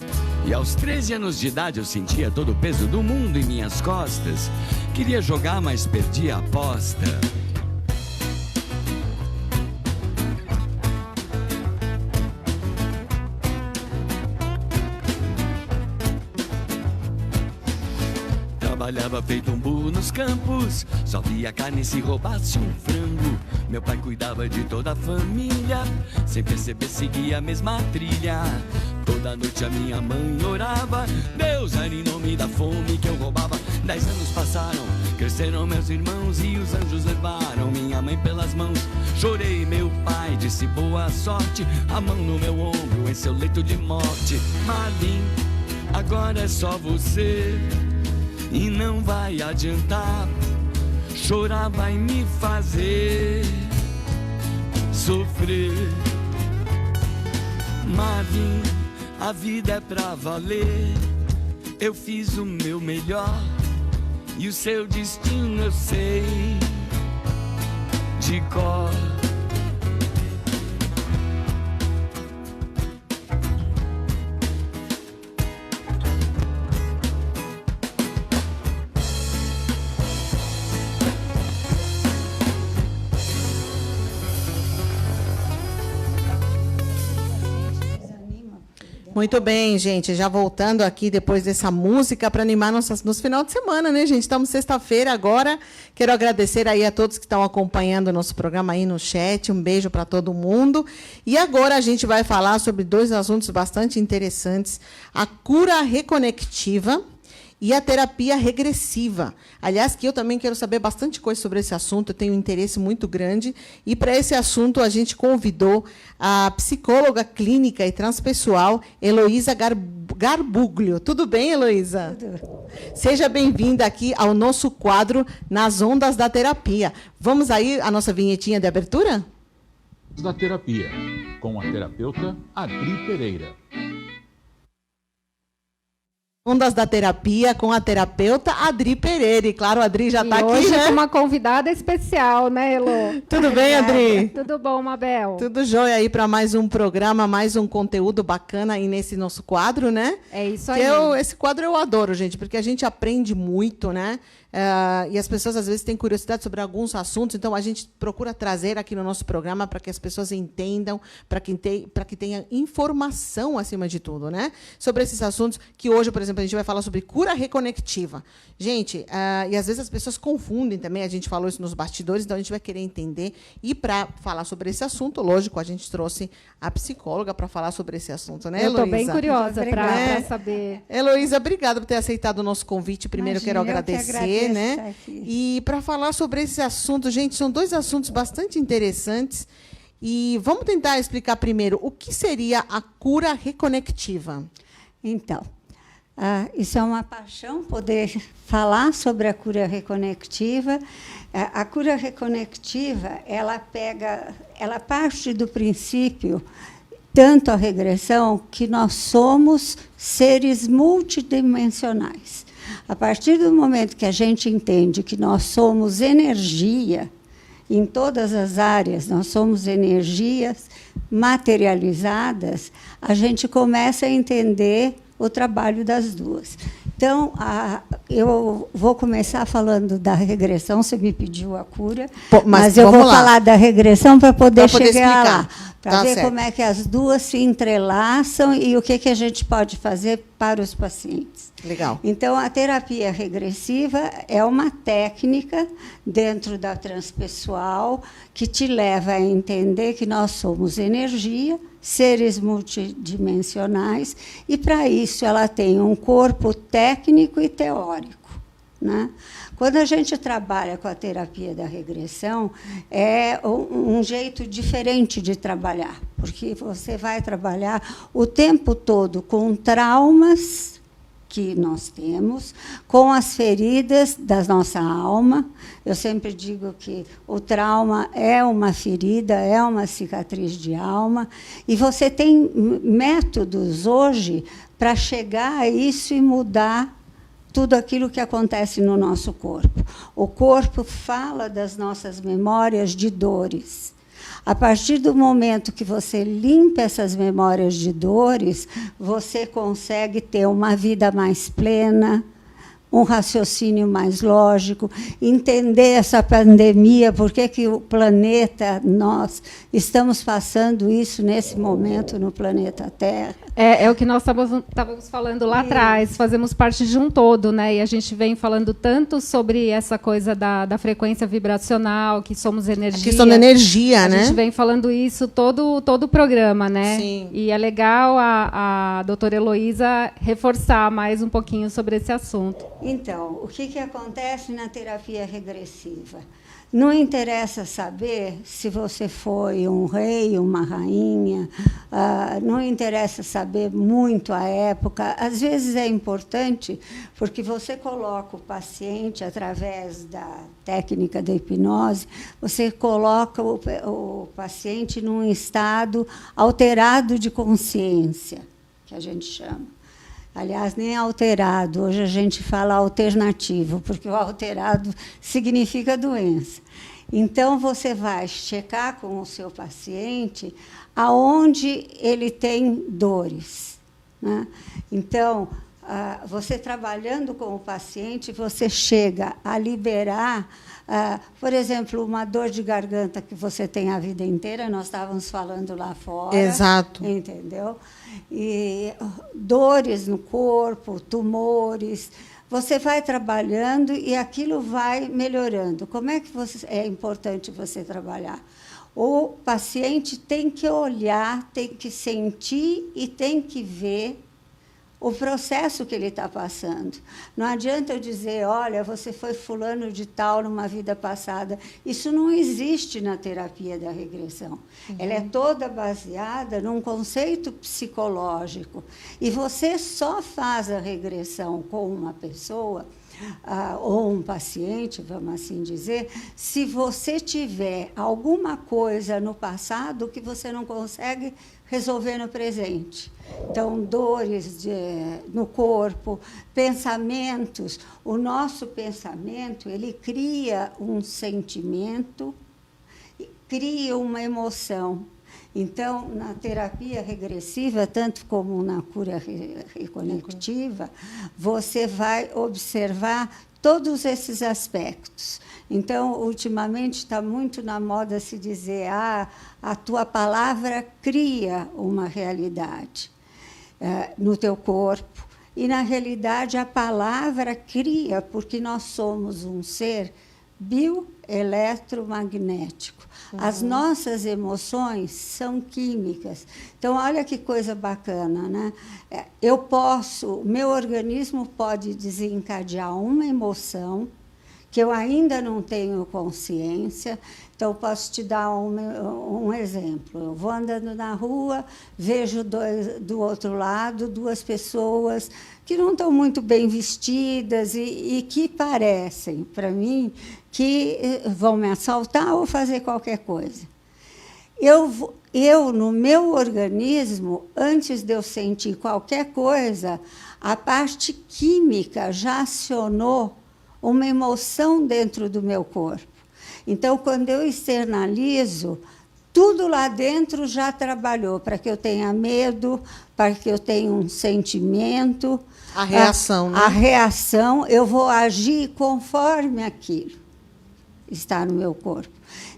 E aos 13 anos de idade eu sentia todo o peso do mundo em minhas costas. Queria jogar, mas perdi a aposta. Trabalhava feito um burro nos campos, só via carne se roubasse um frango. Meu pai cuidava de toda a família, sem perceber seguia a mesma trilha. Toda noite a minha mãe orava, Deus era em nome da fome que eu roubava. 10 anos passaram, cresceram meus irmãos e os anjos levaram minha mãe pelas mãos. Chorei, meu pai disse boa sorte, a mão no meu ombro em seu leito de morte. Marvin, agora é só você. E não vai adiantar, chorar vai me fazer sofrer. Marvin, a vida é pra valer. Eu fiz o meu melhor e o seu destino eu sei de cor. Muito bem, gente. Já voltando aqui depois dessa música para animar nos final de semana, né, gente? Estamos sexta-feira agora. Quero agradecer aí a todos que estão acompanhando o nosso programa aí no chat. Um beijo para todo mundo. E agora a gente vai falar sobre 2 assuntos bastante interessantes: a cura reconectiva e a terapia regressiva. Aliás, que eu também quero saber bastante coisa sobre esse assunto, eu tenho um interesse muito grande. E, para esse assunto, a gente convidou a psicóloga clínica e transpessoal, Heloísa Garbuglio. Tudo bem, Heloísa? Tudo. Seja bem-vinda aqui ao nosso quadro Nas Ondas da Terapia. Vamos aí à nossa vinhetinha de abertura? Da terapia, com a terapeuta Adri Pereira. Ondas da Terapia com a terapeuta Adri Pereira. E, claro, a Adri já está aqui, hoje né? com uma convidada especial, né, Elô? Tudo bem, Adri? Tudo bom, Mabel? Tudo jóia aí para mais um programa, mais um conteúdo bacana aí nesse nosso quadro, né? É isso aí. Esse quadro eu adoro, gente, porque a gente aprende muito, né? E as pessoas, às vezes, têm curiosidade sobre alguns assuntos, então a gente procura trazer aqui no nosso programa para que as pessoas entendam, para que tenha informação, acima de tudo, né? Sobre esses assuntos que hoje, por exemplo, a gente vai falar sobre cura reconectiva. Gente, e às vezes as pessoas confundem também, a gente falou isso nos bastidores, então a gente vai querer entender. E para falar sobre esse assunto, lógico, a gente trouxe a psicóloga para falar sobre esse assunto, né, Heloísa? Eu estou bem curiosa para saber. Heloísa, obrigada por ter aceitado o nosso convite. Primeiro, Imagina, quero agradecer, né? E para falar sobre esse assunto, gente, são 2 assuntos bastante interessantes. E vamos tentar explicar primeiro o que seria a cura reconectiva. Então, isso é uma paixão, poder falar sobre a cura reconectiva. A cura reconectiva, ela parte do princípio, tanto a regressão, que nós somos seres multidimensionais. A partir do momento que a gente entende que nós somos energia, em todas as áreas, nós somos energias materializadas, a gente começa a entender o trabalho das duas. Então, eu vou começar falando da regressão, você me pediu a cura, mas eu vou falar da regressão para poder chegar lá, para ver como é que as duas se entrelaçam e o que a gente pode fazer para os pacientes. Legal. Então, a terapia regressiva é uma técnica dentro da transpessoal que te leva a entender que nós somos energia, seres multidimensionais, e, para isso, ela tem um corpo técnico e teórico, né? Quando a gente trabalha com a terapia da regressão, é um jeito diferente de trabalhar, porque você vai trabalhar o tempo todo com traumas que nós temos, com as feridas da nossa alma. Eu sempre digo que o trauma é uma ferida, é uma cicatriz de alma, e você tem métodos hoje para chegar a isso e mudar tudo aquilo que acontece no nosso corpo. O corpo fala das nossas memórias de dores. A partir do momento que você limpa essas memórias de dores, você consegue ter uma vida mais plena, um raciocínio mais lógico, entender essa pandemia, por que o planeta, nós estamos passando isso nesse momento no planeta Terra. É o que nós estávamos falando lá atrás, fazemos parte de um todo, né? E a gente vem falando tanto sobre essa coisa da frequência vibracional, que somos energia. A questão da energia, né? A gente vem falando isso todo o programa, né? Sim. E é legal a doutora Heloísa reforçar mais um pouquinho sobre esse assunto. Então, o que acontece na terapia regressiva? Não interessa saber se você foi um rei, uma rainha, não interessa saber muito a época. Às vezes é importante, porque você coloca o paciente, através da técnica da hipnose, você coloca o paciente num estado alterado de consciência, que a gente chama. Aliás, nem alterado, hoje a gente fala alternativo, porque o alterado significa doença. Então, você vai checar com o seu paciente aonde ele tem dores, né? Então, você trabalhando com o paciente, você chega a liberar, por exemplo, uma dor de garganta que você tem a vida inteira, nós estávamos falando lá fora. Exato. Entendeu? E dores no corpo, tumores, você vai trabalhando e aquilo vai melhorando. Como é que é importante você trabalhar? O paciente tem que olhar, tem que sentir e tem que ver o processo que ele está passando. Não adianta eu dizer, olha, você foi fulano de tal numa vida passada. Isso não existe na terapia da regressão. Ela é toda baseada num conceito psicológico. E você só faz a regressão com uma pessoa, ou um paciente, vamos assim dizer, se você tiver alguma coisa no passado que você não consegue resolver no presente. Então, dores no corpo, pensamentos. O nosso pensamento, ele cria um sentimento, cria uma emoção. Então, na terapia regressiva, tanto como na cura reconectiva, você vai observar todos esses aspectos. Então, ultimamente, está muito na moda se dizer a tua palavra cria uma realidade no teu corpo. E, na realidade, a palavra cria, porque nós somos um ser bioeletromagnético. As nossas emoções são químicas. Então, olha que coisa bacana, né? Meu organismo pode desencadear uma emoção que eu ainda não tenho consciência. Então, posso te dar um exemplo. Eu vou andando na rua, vejo do outro lado duas pessoas que não estão muito bem vestidas e que parecem, para mim, que vão me assaltar ou fazer qualquer coisa. Eu, no meu organismo, antes de eu sentir qualquer coisa, a parte química já acionou uma emoção dentro do meu corpo. Então, quando eu externalizo, tudo lá dentro já trabalhou para que eu tenha medo, para que eu tenha um sentimento. A reação, né? A reação, eu vou agir conforme aquilo está no meu corpo.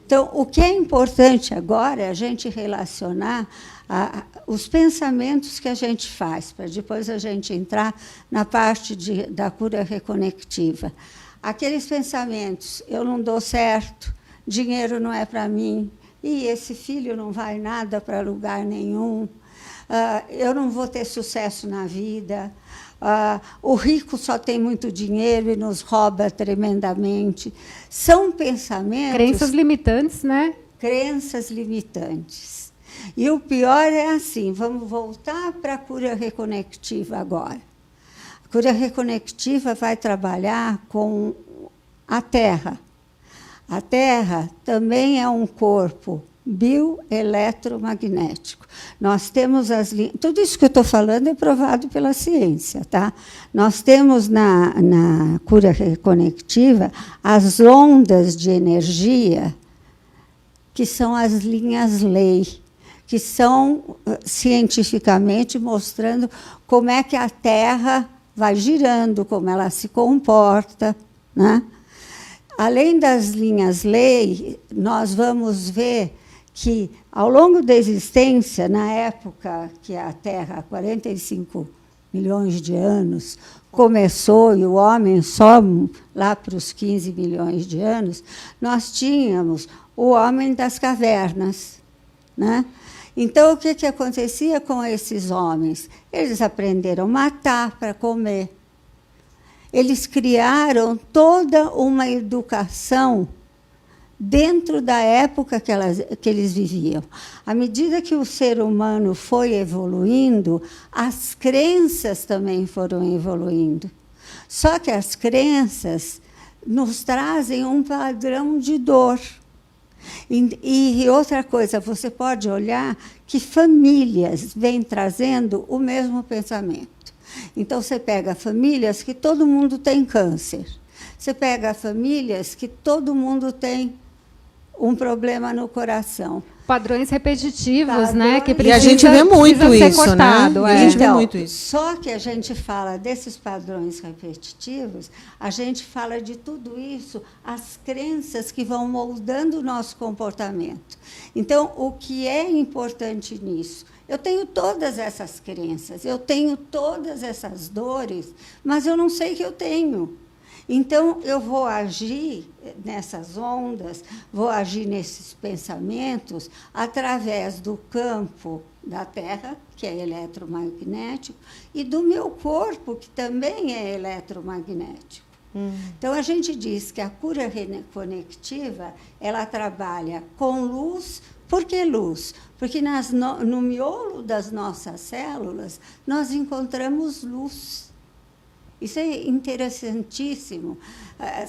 Então, o que é importante agora é a gente relacionar os pensamentos que a gente faz, para depois a gente entrar na parte da cura reconectiva. Aqueles pensamentos, eu não dou certo, dinheiro não é para mim, e esse filho não vai nada para lugar nenhum, eu não vou ter sucesso na vida, o rico só tem muito dinheiro e nos rouba tremendamente. São pensamentos... Crenças limitantes, né? Crenças limitantes. E o pior é assim, vamos voltar para a cura reconectiva agora. A cura reconectiva vai trabalhar com a Terra. A Terra também é um corpo bioeletromagnético. Nós temos tudo isso que eu estou falando é provado pela ciência, tá? Nós temos na cura reconectiva as ondas de energia que são as linhas-lei, que são cientificamente mostrando como é que a Terra vai girando, como ela se comporta, né? Além das linhas-lei, nós vamos ver que, ao longo da existência, na época que a Terra, há 45 milhões de anos, começou, e o homem só lá para os 15 milhões de anos, nós tínhamos o homem das cavernas, né? Então, o que acontecia com esses homens? Eles aprenderam a matar para comer. Eles criaram toda uma educação dentro da época que eles viviam. À medida que o ser humano foi evoluindo, as crenças também foram evoluindo. Só que as crenças nos trazem um padrão de dor. E outra coisa, você pode olhar que famílias vêm trazendo o mesmo pensamento. Então, você pega famílias que todo mundo tem câncer. Você pega famílias que todo mundo tem um problema no coração. Padrões repetitivos, né? Que E a gente vê muito isso, cortado, né? é. A gente vê muito isso. Só que a gente fala desses padrões repetitivos, a gente fala de tudo isso, as crenças que vão moldando o nosso comportamento. Então, o que é importante nisso? Eu tenho todas essas crenças, eu tenho todas essas dores, mas eu não sei que eu tenho. Então, eu vou agir nessas ondas, vou agir nesses pensamentos através do campo da Terra, que é eletromagnético, e do meu corpo, que também é eletromagnético. Então, a gente diz que a cura reconectiva, ela trabalha com luz. Por que luz? Porque no miolo das nossas células, nós encontramos luz. Isso é interessantíssimo,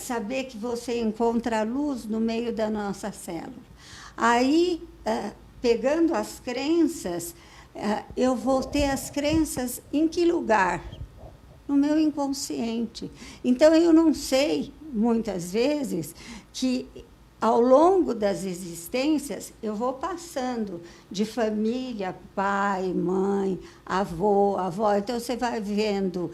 saber que você encontra a luz no meio da nossa célula. Aí, pegando as crenças, eu vou ter as crenças em que lugar? No meu inconsciente. Então, eu não sei, muitas vezes, que ao longo das existências, eu vou passando de família, pai, mãe, avô, avó. Então, você vai vendo,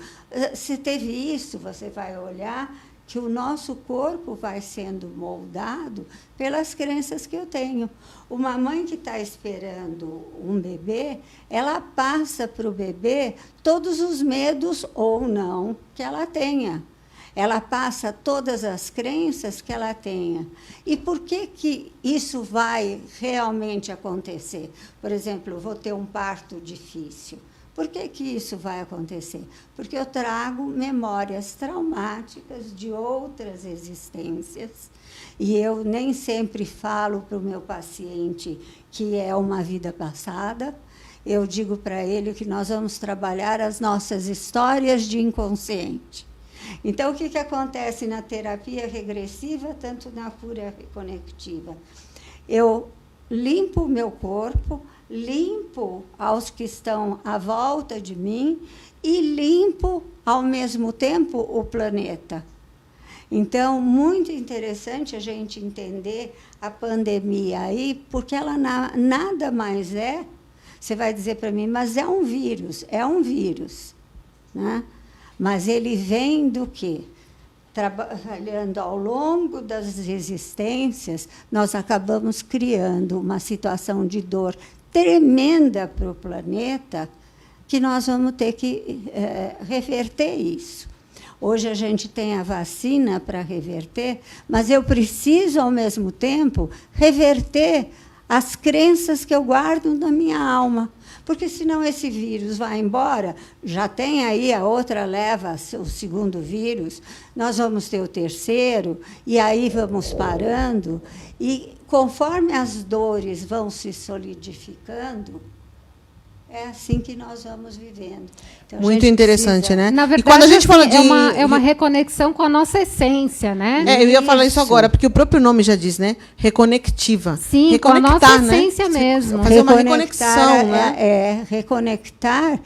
se teve isso, você vai olhar que o nosso corpo vai sendo moldado pelas crenças que eu tenho. Uma mãe que está esperando um bebê, ela passa para o bebê todos os medos, ou não, que ela tenha. Ela passa todas as crenças que ela tenha. E por que isso vai realmente acontecer? Por exemplo, eu vou ter um parto difícil. Por que isso vai acontecer? Porque eu trago memórias traumáticas de outras existências. E eu nem sempre falo para o meu paciente que é uma vida passada. Eu digo para ele que nós vamos trabalhar as nossas histórias de inconsciente. Então, o que acontece na terapia regressiva, tanto na cura reconectiva? Eu limpo o meu corpo, limpo aos que estão à volta de mim e limpo, ao mesmo tempo, o planeta. Então, muito interessante a gente entender a pandemia aí, porque ela nada mais é. Você vai dizer para mim, mas é um vírus, né? Mas ele vem do quê? Trabalhando ao longo das existências, nós acabamos criando uma situação de dor tremenda para o planeta, que nós vamos ter que reverter isso. Hoje a gente tem a vacina para reverter, mas eu preciso, ao mesmo tempo, reverter as crenças que eu guardo na minha alma. Porque, senão, esse vírus vai embora, já tem aí a outra leva, o segundo vírus, nós vamos ter o terceiro, e aí vamos parando. E, conforme as dores vão se solidificando, é assim que nós vamos vivendo. Então, muito interessante, né? Na verdade, e quando a gente fala de... é uma reconexão com a nossa essência, né? Eu ia falar isso agora, porque o próprio nome já diz, né? Reconectiva. Sim, reconectar, com a nossa essência mesmo. Fazer uma reconexão, né? Reconectar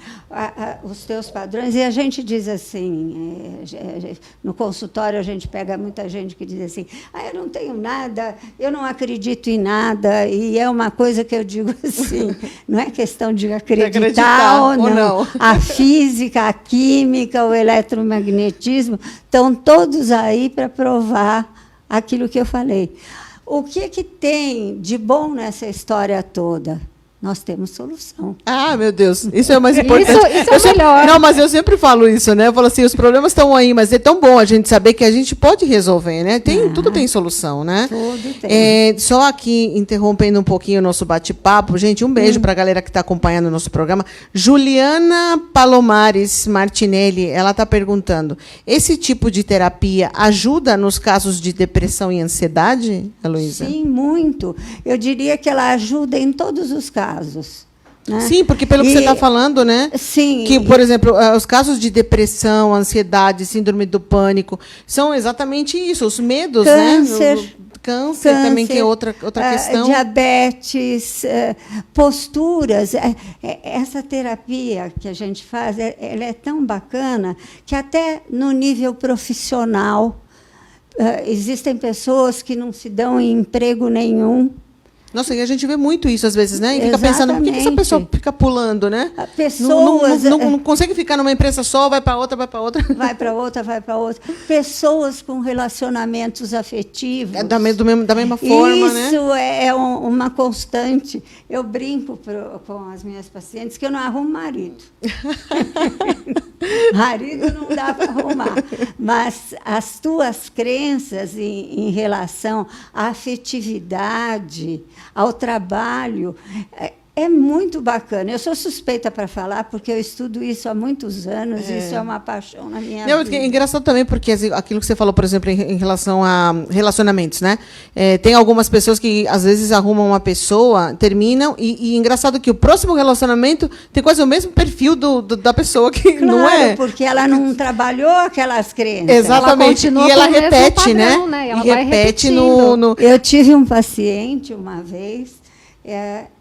os teus padrões. E a gente diz assim, no consultório a gente pega muita gente que diz assim, eu não tenho nada, eu não acredito em nada, e é uma coisa que eu digo assim, não é questão de acreditar ou não. A física, a química, o eletromagnetismo, estão todos aí para provar aquilo que eu falei. O que tem de bom nessa história toda? Nós temos solução. Ah, meu Deus, isso é o mais importante. Isso é o melhor. Não, mas eu sempre falo isso, né? Eu falo assim, os problemas estão aí, mas é tão bom a gente saber que a gente pode resolver, né? Tudo tem solução, né? Tudo tem. Só aqui, interrompendo um pouquinho o nosso bate-papo, gente, um beijo para a galera que está acompanhando o nosso programa. Juliana Palomares Martinelli, ela está perguntando, esse tipo de terapia ajuda nos casos de depressão e ansiedade, Heloísa? Sim, muito. Eu diria que ela ajuda em todos os casos. Né? Sim, porque pelo que você está falando, né? Sim. Que, por exemplo, os casos de depressão, ansiedade, síndrome do pânico, são exatamente isso, os medos, câncer, né? Câncer também, que é outra questão. Diabetes, posturas. Essa terapia que a gente faz, ela é tão bacana que até no nível profissional existem pessoas que não se dão em emprego nenhum. Nossa, e a gente vê muito isso às vezes, né? E fica pensando, por que essa pessoa fica pulando, né? Pessoas... Não consegue ficar numa empresa só, vai para outra, vai para outra. Vai para outra, vai para outra. Pessoas com relacionamentos afetivos. Da mesma forma, né? Isso é uma constante. Eu brinco com as minhas pacientes que eu não arrumo marido. Marido não dá para arrumar. Mas as tuas crenças em relação à afetividade, ao trabalho, é muito bacana. Eu sou suspeita para falar, porque eu estudo isso há muitos anos, isso é uma paixão na minha vida. É engraçado também, porque aquilo que você falou, por exemplo, em relação a relacionamentos, né? Tem algumas pessoas que, às vezes, arrumam uma pessoa, terminam, e engraçado que o próximo relacionamento tem quase o mesmo perfil da pessoa, que claro, não é... porque ela não trabalhou aquelas crenças. Exatamente, e ela repete, padrão, né? Ela vai repete repetindo. Eu tive um paciente, uma vez...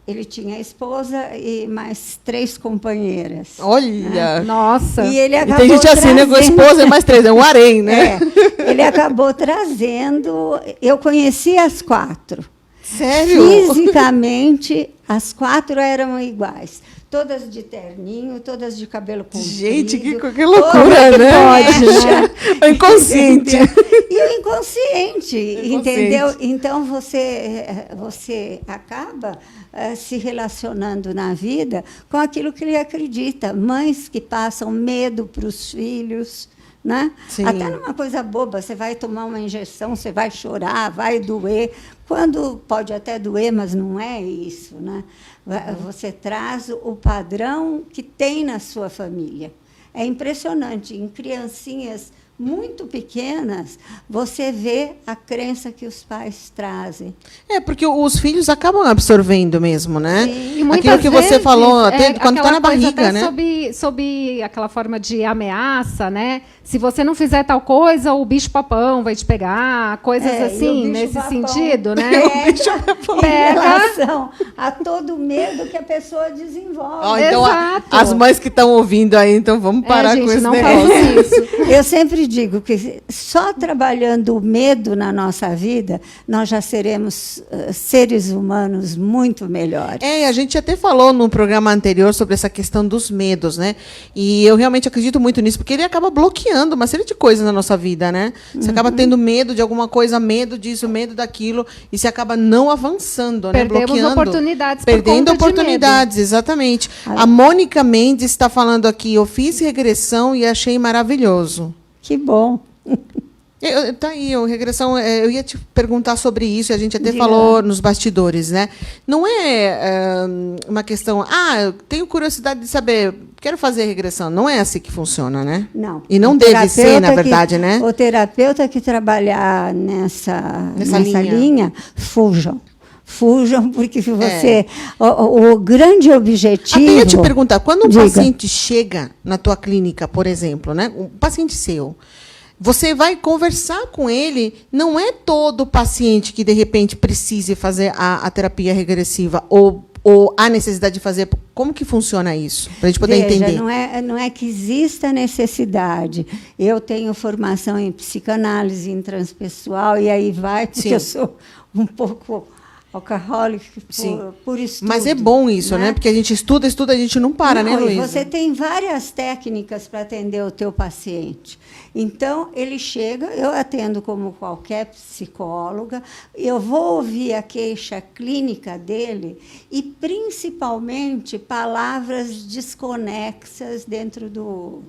ele tinha esposa e mais 3 companheiras. Olha! Nossa! E ele acabou tem gente assim, né? Com a esposa e mais 3, é um harém, né? Ele acabou trazendo... Eu conheci as 4. Sério? Fisicamente, as 4 eram iguais. Todas de terninho, todas de cabelo comprido. Gente, que loucura, né? Pode, né? O inconsciente. E o inconsciente, entendeu? Então, você acaba se relacionando na vida com aquilo que ele acredita. Mães que passam medo para os filhos, né? Até numa coisa boba, você vai tomar uma injeção, você vai chorar, vai doer. Quando pode até doer, mas não é isso, né? Você traz o padrão que tem na sua família. É impressionante. Em criancinhas muito pequenas, você vê a crença que os pais trazem. Porque os filhos acabam absorvendo mesmo, né? Sim. E aquilo que você falou, até quando está na barriga, né? Sob aquela forma de ameaça, né? Se você não fizer tal coisa, o bicho-papão vai te pegar, coisas assim, nesse sentido, né? O bicho-papão em relação a todo o medo que a pessoa desenvolve. Então, as mães que estão ouvindo aí, então vamos parar com esse negócio. Isso. Eu sempre digo que só trabalhando o medo na nossa vida, nós já seremos seres humanos muito melhores. A gente até falou no programa anterior sobre essa questão dos medos, né? E eu realmente acredito muito nisso, porque ele acaba bloqueando uma série de coisas na nossa vida, né? Você acaba tendo medo de alguma coisa, medo disso, medo daquilo, e você acaba não avançando, né? Bloqueando oportunidades. Perdendo oportunidades, exatamente. A Mônica Mendes está falando aqui, eu fiz regressão e achei maravilhoso. Que bom. Tá aí, regressão. Eu ia te perguntar sobre isso, e a gente até falou nos bastidores, né? Não é uma questão, eu tenho curiosidade de saber, quero fazer regressão. Não é assim que funciona, né? Não. E não deve ser, na verdade, né? O terapeuta que trabalhar nessa linha, fujam. Fujam, porque você... O grande objetivo... Até ia te perguntar, quando um paciente chega na tua clínica, por exemplo, né? Um paciente seu, você vai conversar com ele, não é todo paciente que, de repente, precise fazer a terapia regressiva ou ou há necessidade de fazer? Como que funciona isso? Para a gente poder entender. Não é que exista necessidade. Eu tenho formação em psicanálise, em transpessoal, e aí vai, porque eu sou um pouco alcoólica por estudo. Mas é bom isso, né? Porque a gente estuda, a gente não para, né, Luísa? Você tem várias técnicas para atender o teu paciente. Então, ele chega, eu atendo como qualquer psicóloga, eu vou ouvir a queixa clínica dele e, principalmente, palavras desconexas dentro do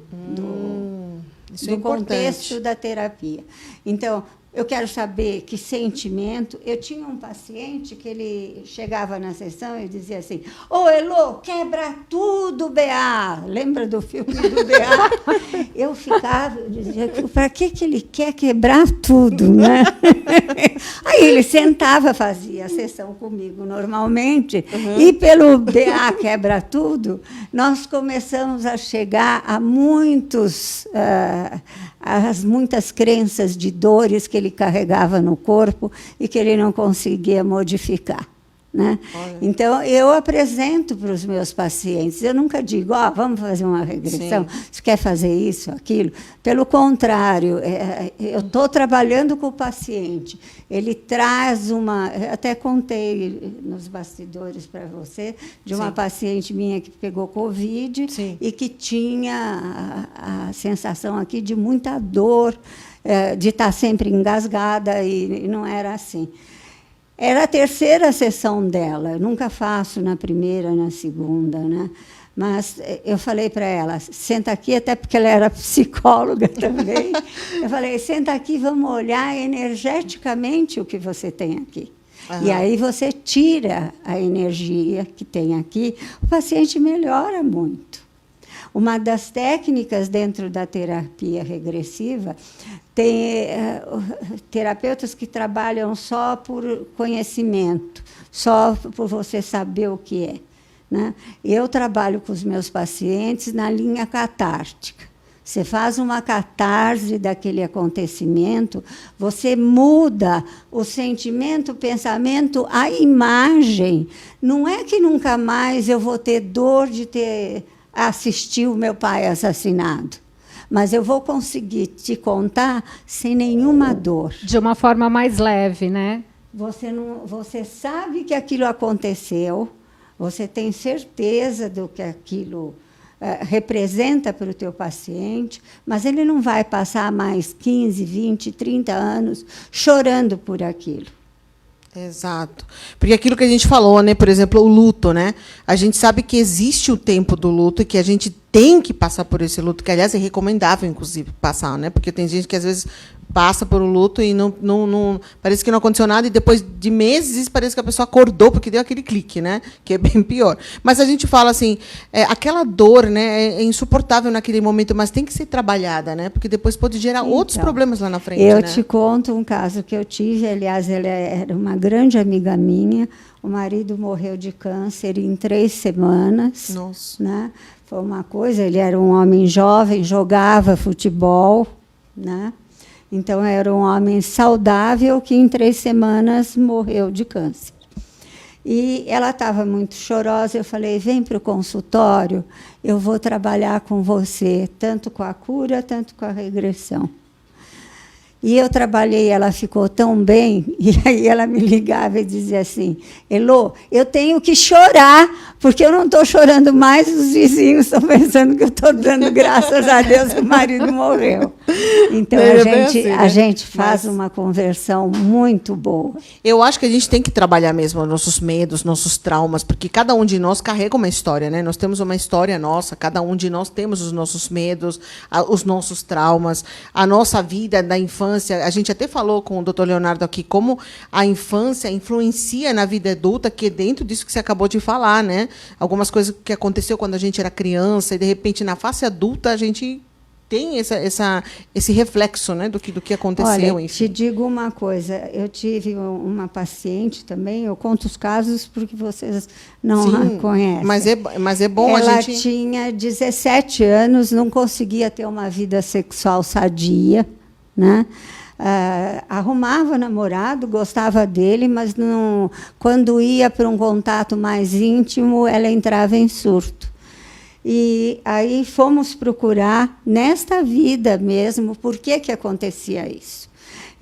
contexto da terapia. Então, eu quero saber que sentimento. Eu tinha um paciente que ele chegava na sessão e dizia assim: "Ô, Elô, quebra tudo, B.A." Lembra do filme do B.A.? Eu ficava, eu dizia, para que ele quer quebrar tudo, né? Aí ele sentava, fazia a sessão comigo normalmente, e pelo B.A. quebra tudo, nós começamos a chegar a as muitas crenças de dores que ele carregava no corpo e que ele não conseguia modificar, né? Então, eu apresento para os meus pacientes. Eu nunca digo, vamos fazer uma regressão, você quer fazer isso, aquilo. Pelo contrário, eu estou trabalhando com o paciente. Ele traz até contei nos bastidores para você, de uma paciente minha que pegou Covid e que tinha a sensação aqui de muita dor, de estar sempre engasgada, e não era assim. Era a terceira sessão dela. Eu nunca faço na primeira, na segunda, né? Mas eu falei para ela, senta aqui, até porque ela era psicóloga também. Eu falei, senta aqui, vamos olhar energeticamente o que você tem aqui. E aí você tira a energia que tem aqui, o paciente melhora muito. Uma das técnicas dentro da terapia regressiva, tem terapeutas que trabalham só por conhecimento, só por você saber o que é, né? Eu trabalho com os meus pacientes na linha catártica. Você faz uma catarse daquele acontecimento, você muda o sentimento, o pensamento, a imagem. Não é que nunca mais eu vou ter dor de assistir o meu pai assassinado, mas eu vou conseguir te contar sem nenhuma dor. De uma forma mais leve, né? Você sabe que aquilo aconteceu, você tem certeza do que aquilo representa para o teu paciente, mas ele não vai passar mais 15, 20, 30 anos chorando por aquilo. Exato. Porque aquilo que a gente falou, né, por exemplo, o luto, né? A gente sabe que existe o tempo do luto e que a gente tem que passar por esse luto, que, aliás, é recomendável, inclusive, passar, né? Porque tem gente que, às vezes, passa por um luto e não parece que não aconteceu nada, e depois de meses parece que a pessoa acordou porque deu aquele clique, né? Que é bem pior. Mas a gente fala assim, aquela dor, né, é insuportável naquele momento, mas tem que ser trabalhada, né? Porque depois pode gerar outros problemas lá na frente. Eu te conto um caso que eu tive, aliás, ela era uma grande amiga minha, o marido morreu de câncer em 3 semanas. Nossa. Né? Foi uma coisa, ele era um homem jovem, jogava futebol, né? Então, era um homem saudável que, em 3 semanas, morreu de câncer. E ela estava muito chorosa. Eu falei, vem para o consultório, eu vou trabalhar com você, tanto com a cura, tanto com a regressão. E eu trabalhei, ela ficou tão bem, e aí ela me ligava e dizia assim, Elô, eu tenho que chorar, porque eu não estou chorando mais, os vizinhos estão pensando que eu estou dando graças a Deus que o marido morreu. Então, a gente faz uma conversão muito boa. Eu acho que a gente tem que trabalhar mesmo nossos medos, nossos traumas, porque cada um de nós carrega uma história, né? Nós temos uma história nossa, cada um de nós temos os nossos medos, os nossos traumas, a nossa vida da infância. A gente até falou com o Dr. Leonardo aqui como a infância influencia na vida adulta, que é dentro disso que você acabou de falar, né? Algumas coisas que aconteceu quando a gente era criança e, de repente, na fase adulta, a gente tem esse reflexo, né, do que aconteceu. Olha, enfim. te digo uma coisa, eu tive uma paciente também, eu conto os casos porque vocês não conhecem. Mas é bom ela a gente... tinha 17 anos, não conseguia ter uma vida sexual sadia, né? arrumava namorado, gostava dele, mas não, quando ia para um contato mais íntimo, ela entrava em surto. E aí fomos procurar, nesta vida mesmo, por que acontecia isso.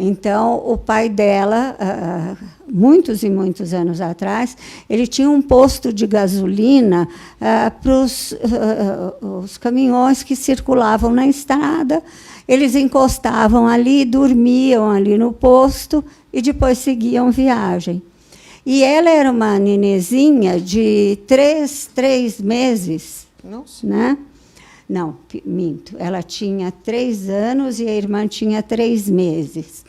Então, o pai dela, muitos e muitos anos atrás, ele tinha um posto de gasolina para os caminhões que circulavam na estrada. Eles encostavam ali, dormiam ali no posto e depois seguiam viagem. E ela era uma nenezinha de 3 meses. Nossa. Né? Não, minto. Ela tinha 3 anos e a irmã tinha 3 meses.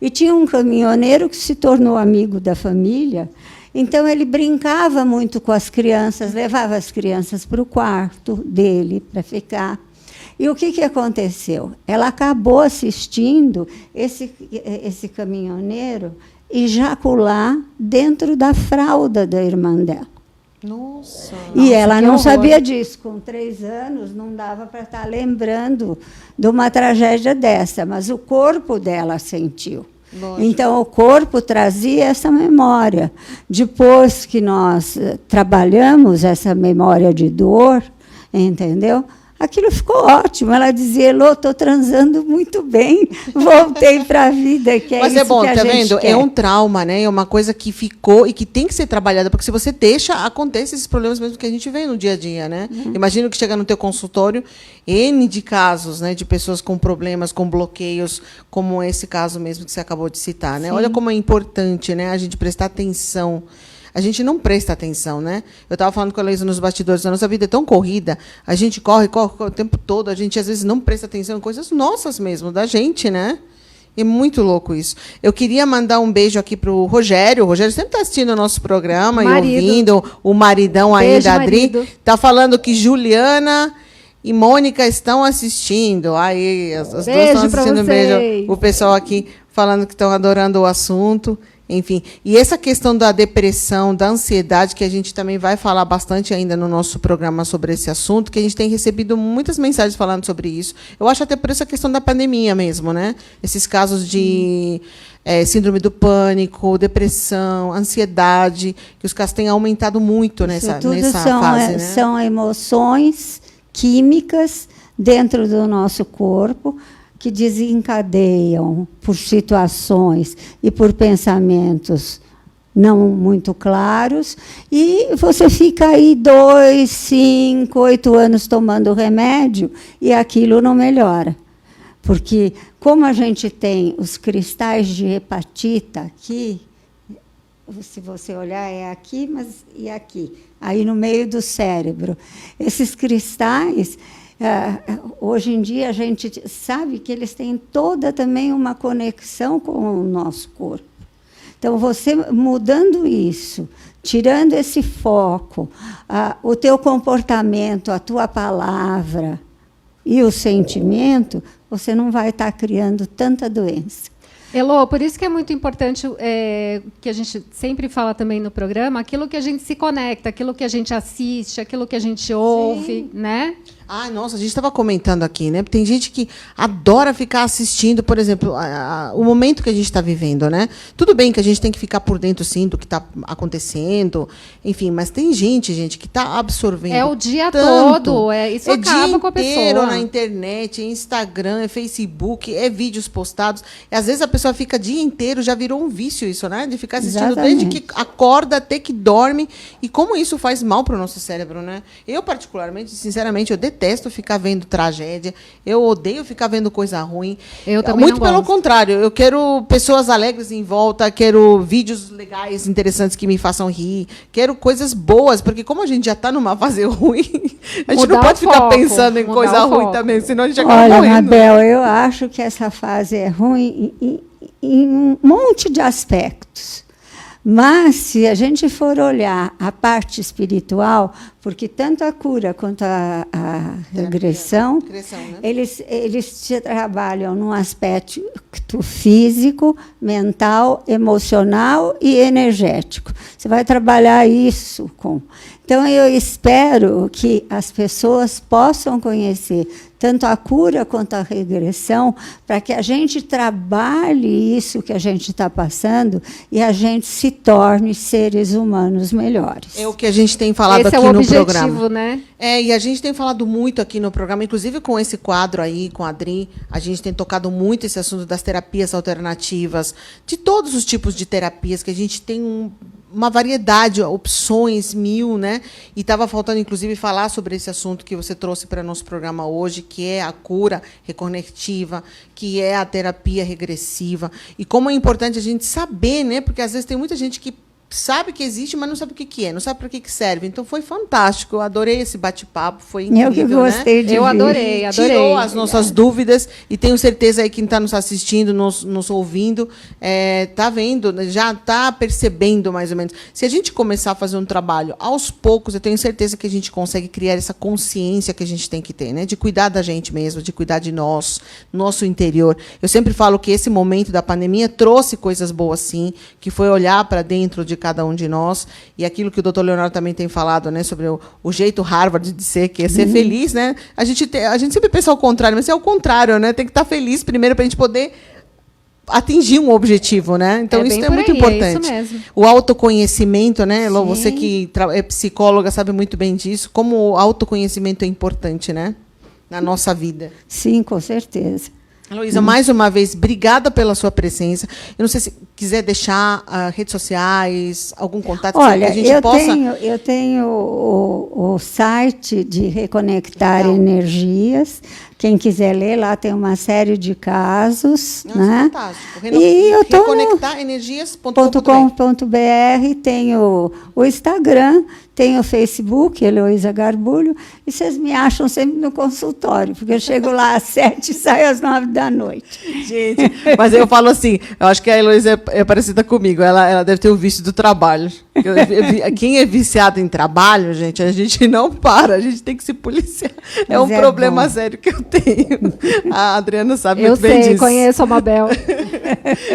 E tinha um caminhoneiro que se tornou amigo da família, então ele brincava muito com as crianças, levava as crianças para o quarto dele para ficar. E o que aconteceu? Ela acabou assistindo esse caminhoneiro ejacular dentro da fralda da irmã dela. Nossa. E ela não sabia disso. Com 3 anos, não dava para estar lembrando de uma tragédia dessa, mas o corpo dela sentiu. Lógico. Então, o corpo trazia essa memória. Depois que nós trabalhamos essa memória de dor, entendeu? Aquilo ficou ótimo. Ela dizia, Elô, estou transando muito bem, voltei para a vida, que é Mas isso é bom, que a tá gente vendo? quer. É um trauma, né? É uma coisa que ficou e que tem que ser trabalhada, porque se você deixa, acontece esses problemas mesmo que a gente vê no dia a dia, né? Imagino que chega no teu consultório, N de casos, né? De pessoas com problemas, com bloqueios, como esse caso mesmo que você acabou de citar, né? Sim. Olha como é importante, né? A gente prestar atenção. A gente não presta atenção, né? Eu estava falando com a Heloísa nos bastidores, a nossa vida é tão corrida, a gente corre o tempo todo, a gente às vezes não presta atenção em coisas nossas mesmo, da gente, né? É muito louco isso. Eu queria mandar um beijo aqui para o Rogério. O Rogério sempre está assistindo o nosso programa e ouvindo, o maridão aí Beijo, da Adri. marido. Está falando que Juliana e Mônica estão assistindo. Aí, as duas Beijo estão pra assistindo. vocês. Beijo. O pessoal aqui falando que estão adorando o assunto. Enfim, e essa questão da depressão, da ansiedade, que a gente também vai falar bastante ainda no nosso programa sobre esse assunto, que a gente tem recebido muitas mensagens falando sobre isso. Eu acho até por essa questão da pandemia mesmo, né? Esses casos de síndrome do pânico, depressão, ansiedade, que os casos têm aumentado muito nessa fase, né? São emoções químicas dentro do nosso corpo, que desencadeiam por situações e por pensamentos não muito claros, e você fica aí 2, 5, 8 anos tomando remédio e aquilo não melhora. Porque, como a gente tem os cristais de hepatita aqui, se você olhar, é aqui, mas e aqui, aí no meio do cérebro. Esses cristais... hoje em dia, a gente sabe que eles têm toda também uma conexão com o nosso corpo. Então, você mudando isso, tirando esse foco, o teu comportamento, a tua palavra e o sentimento, você não vai estar criando tanta doença. Elô, por isso que é muito importante, que a gente sempre fala também no programa, aquilo que a gente se conecta, aquilo que a gente assiste, aquilo que a gente ouve, né? Ah, nossa, a gente estava comentando aqui, né? Tem gente que adora ficar assistindo, por exemplo, o momento que a gente está vivendo, né? Tudo bem que a gente tem que ficar por dentro, sim, do que está acontecendo, enfim, mas tem gente que está absorvendo. É o dia tanto. todo, isso acaba com a pessoa. É inteiro na internet, é Instagram, é Facebook, é vídeos postados. E, às vezes a pessoa fica o dia inteiro, já virou um vício isso, né? De ficar assistindo desde que acorda até que dorme. E como isso faz mal para o nosso cérebro, né? Eu, particularmente, sinceramente, eu detesto ficar vendo tragédia, eu odeio ficar vendo coisa ruim. Eu também muito não pelo gosto. contrário, eu quero pessoas alegres em volta, quero vídeos legais, interessantes que me façam rir, quero coisas boas, porque como a gente já está numa fase ruim, a gente Mudar não pode o ficar foco, pensando em mudar coisa o ruim foco. também, senão a gente acaba Olha, morrendo. Mabel, eu acho que essa fase é ruim em um monte de aspectos. Mas, se a gente for olhar a parte espiritual, porque tanto a cura quanto a regressão, né? eles trabalham num aspecto físico, mental, emocional e energético. Você vai trabalhar isso com... Então, eu espero que as pessoas possam conhecer tanto a cura quanto a regressão, para que a gente trabalhe isso que a gente está passando e a gente se torne seres humanos melhores. É o que a gente tem falado Esse aqui é o no objetivo, programa. Né? E a gente tem falado muito aqui no programa, inclusive com esse quadro aí, com a Adri, a gente tem tocado muito esse assunto das terapias alternativas, de todos os tipos de terapias, que a gente tem uma variedade, opções, 1000, né? E estava faltando, inclusive, falar sobre esse assunto que você trouxe para o nosso programa hoje, que é a cura reconectiva, que é a terapia regressiva. E como é importante a gente saber, né? Porque, às vezes, tem muita gente que sabe que existe, mas não sabe o que é, não sabe para que serve. Então, foi fantástico. Eu adorei esse bate-papo, foi incrível, eu que gostei, né? Eu adorei. Tirou as nossas dúvidas e tenho certeza aí que quem está nos assistindo, nos ouvindo, está vendo, já está percebendo mais ou menos. Se a gente começar a fazer um trabalho aos poucos, eu tenho certeza que a gente consegue criar essa consciência que a gente tem que ter, né? De cuidar da gente mesmo, de cuidar de nós, nosso interior. Eu sempre falo que esse momento da pandemia trouxe coisas boas, sim, que foi olhar para dentro de cada um de nós, e aquilo que o Dr. Leonardo também tem falado, né, sobre o jeito Harvard de ser, que é ser feliz, né? A gente sempre pensa ao contrário, mas é o contrário, né? Tem que estar feliz primeiro para a gente poder atingir um objetivo, né? Então isso é muito importante. É isso mesmo. O autoconhecimento, né, Elô, Sim. você que é psicóloga sabe muito bem disso, como o autoconhecimento é importante, né, na nossa vida. Sim, com certeza. Heloísa, mais uma vez, obrigada pela sua presença. Eu não sei se quiser deixar redes sociais, algum contato que a gente possa... Eu tenho o site de Reconectar Energias. Quem quiser ler, lá tem uma série de casos. Né? Fantástico. E eu estou reconectarenergias.com.br. Tenho o Instagram, tenho o Facebook, Heloísa Garbulho, e vocês me acham sempre no consultório, porque eu chego lá às 7 e saio às 9 da noite. Gente, mas eu falo assim, eu acho que a Heloísa é parecida comigo, ela deve ter o vício do trabalho. Quem é viciado em trabalho, gente, a gente não para, a gente tem que se policiar. É um problema sério que eu tenho. A Adriana sabe muito bem disso. Eu conheço a Mabel.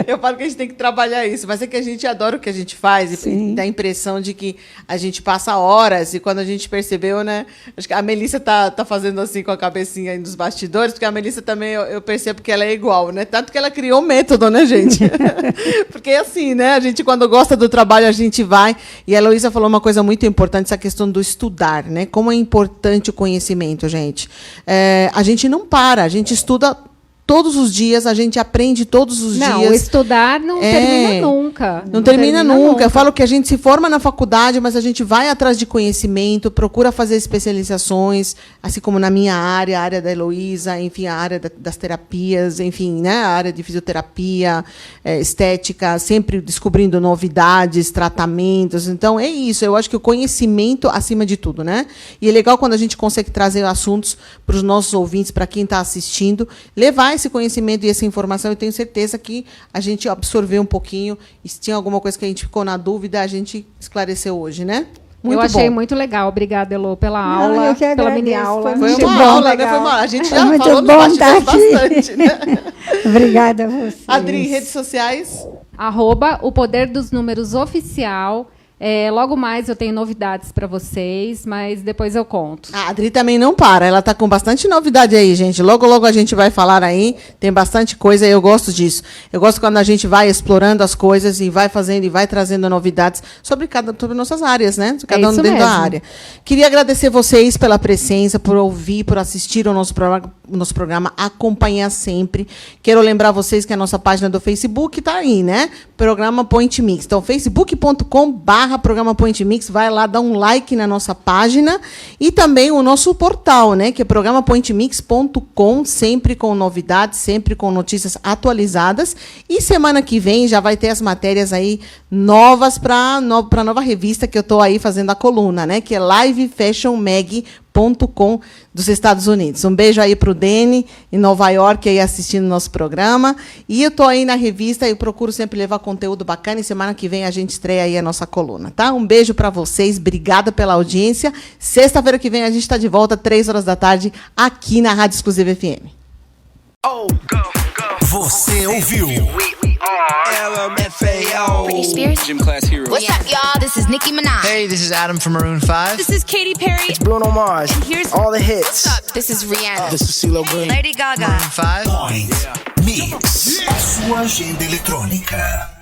Eu falo que a gente tem que trabalhar isso, mas é que a gente adora o que a gente faz e dá a impressão de que a gente passa horas e quando a gente percebeu, né? Acho que a Melissa tá fazendo assim com a cabecinha aí nos bastidores, porque a Melissa também, eu percebo que ela é igual, né? Tanto que ela criou um método, né, gente? Porque assim, né? A gente, quando gosta do trabalho, a gente vai. E a Heloísa falou uma coisa muito importante, essa questão do estudar, né? Como é importante o conhecimento, gente. A gente não para, a gente estuda todos os dias, a gente aprende todos os dias. Não, estudar não termina nunca. Não termina nunca. Eu falo que a gente se forma na faculdade, mas a gente vai atrás de conhecimento, procura fazer especializações, assim como na minha área, a área da Heloísa, enfim, a área das terapias, enfim, né, a área de fisioterapia, estética, sempre descobrindo novidades, tratamentos. Então, é isso. Eu acho que o conhecimento acima de tudo, né? E é legal quando a gente consegue trazer assuntos para os nossos ouvintes, para quem está assistindo, levar esse conhecimento e essa informação, eu tenho certeza que a gente absorveu um pouquinho. E se tinha alguma coisa que a gente ficou na dúvida, a gente esclareceu hoje, né? Muito eu achei bom. muito legal. Obrigada, Elô, pela aula, pela mini aula. Foi uma aula, né? Foi uma... A gente já muito falou bom nos estar bastidores aqui. bastante, né? Obrigada a vocês. Adri, redes sociais? @o Poder dos Números Oficial. Logo mais eu tenho novidades para vocês, mas depois eu conto. A Adri também não para, ela está com bastante novidade aí, gente. Logo, logo a gente vai falar aí, tem bastante coisa e eu gosto disso. Eu gosto quando a gente vai explorando as coisas e vai fazendo e vai trazendo novidades sobre nossas áreas, né? Cada um dentro da área. Queria agradecer vocês pela presença, por ouvir, por assistir ao nosso programa, acompanhar sempre. Quero lembrar vocês que a nossa página do Facebook está aí, né? Programa Point Mix. Então, facebook.com/Programa Point Mix, vai lá, dá um like na nossa página e também o nosso portal, né, que é programapointmix.com, sempre com novidades, sempre com notícias atualizadas. E semana que vem já vai ter as matérias aí novas para a nova revista que eu estou aí fazendo a coluna, né, que é livefashionmag.com.br. .com dos Estados Unidos. Um beijo aí para o Dene, em Nova York, aí assistindo nosso programa. E eu estou aí na revista, eu procuro sempre levar conteúdo bacana, e semana que vem a gente estreia aí a nossa coluna, tá? Um beijo para vocês, obrigada pela audiência. Sexta-feira que vem a gente está de volta, 3 horas da tarde, aqui na Rádio Exclusiva FM. Você ouviu? LMFAO. Britney Spears. Gym class hero. What's up, y'all? This is Nicki Minaj. Hey, this is Adam from Maroon 5. This is Katy Perry. It's Bruno Mars. And here's all the hits. This is Rihanna. This is CeeLo Green. Lady Gaga. Maroon 5. Point Mix. A sua agenda eletrônica.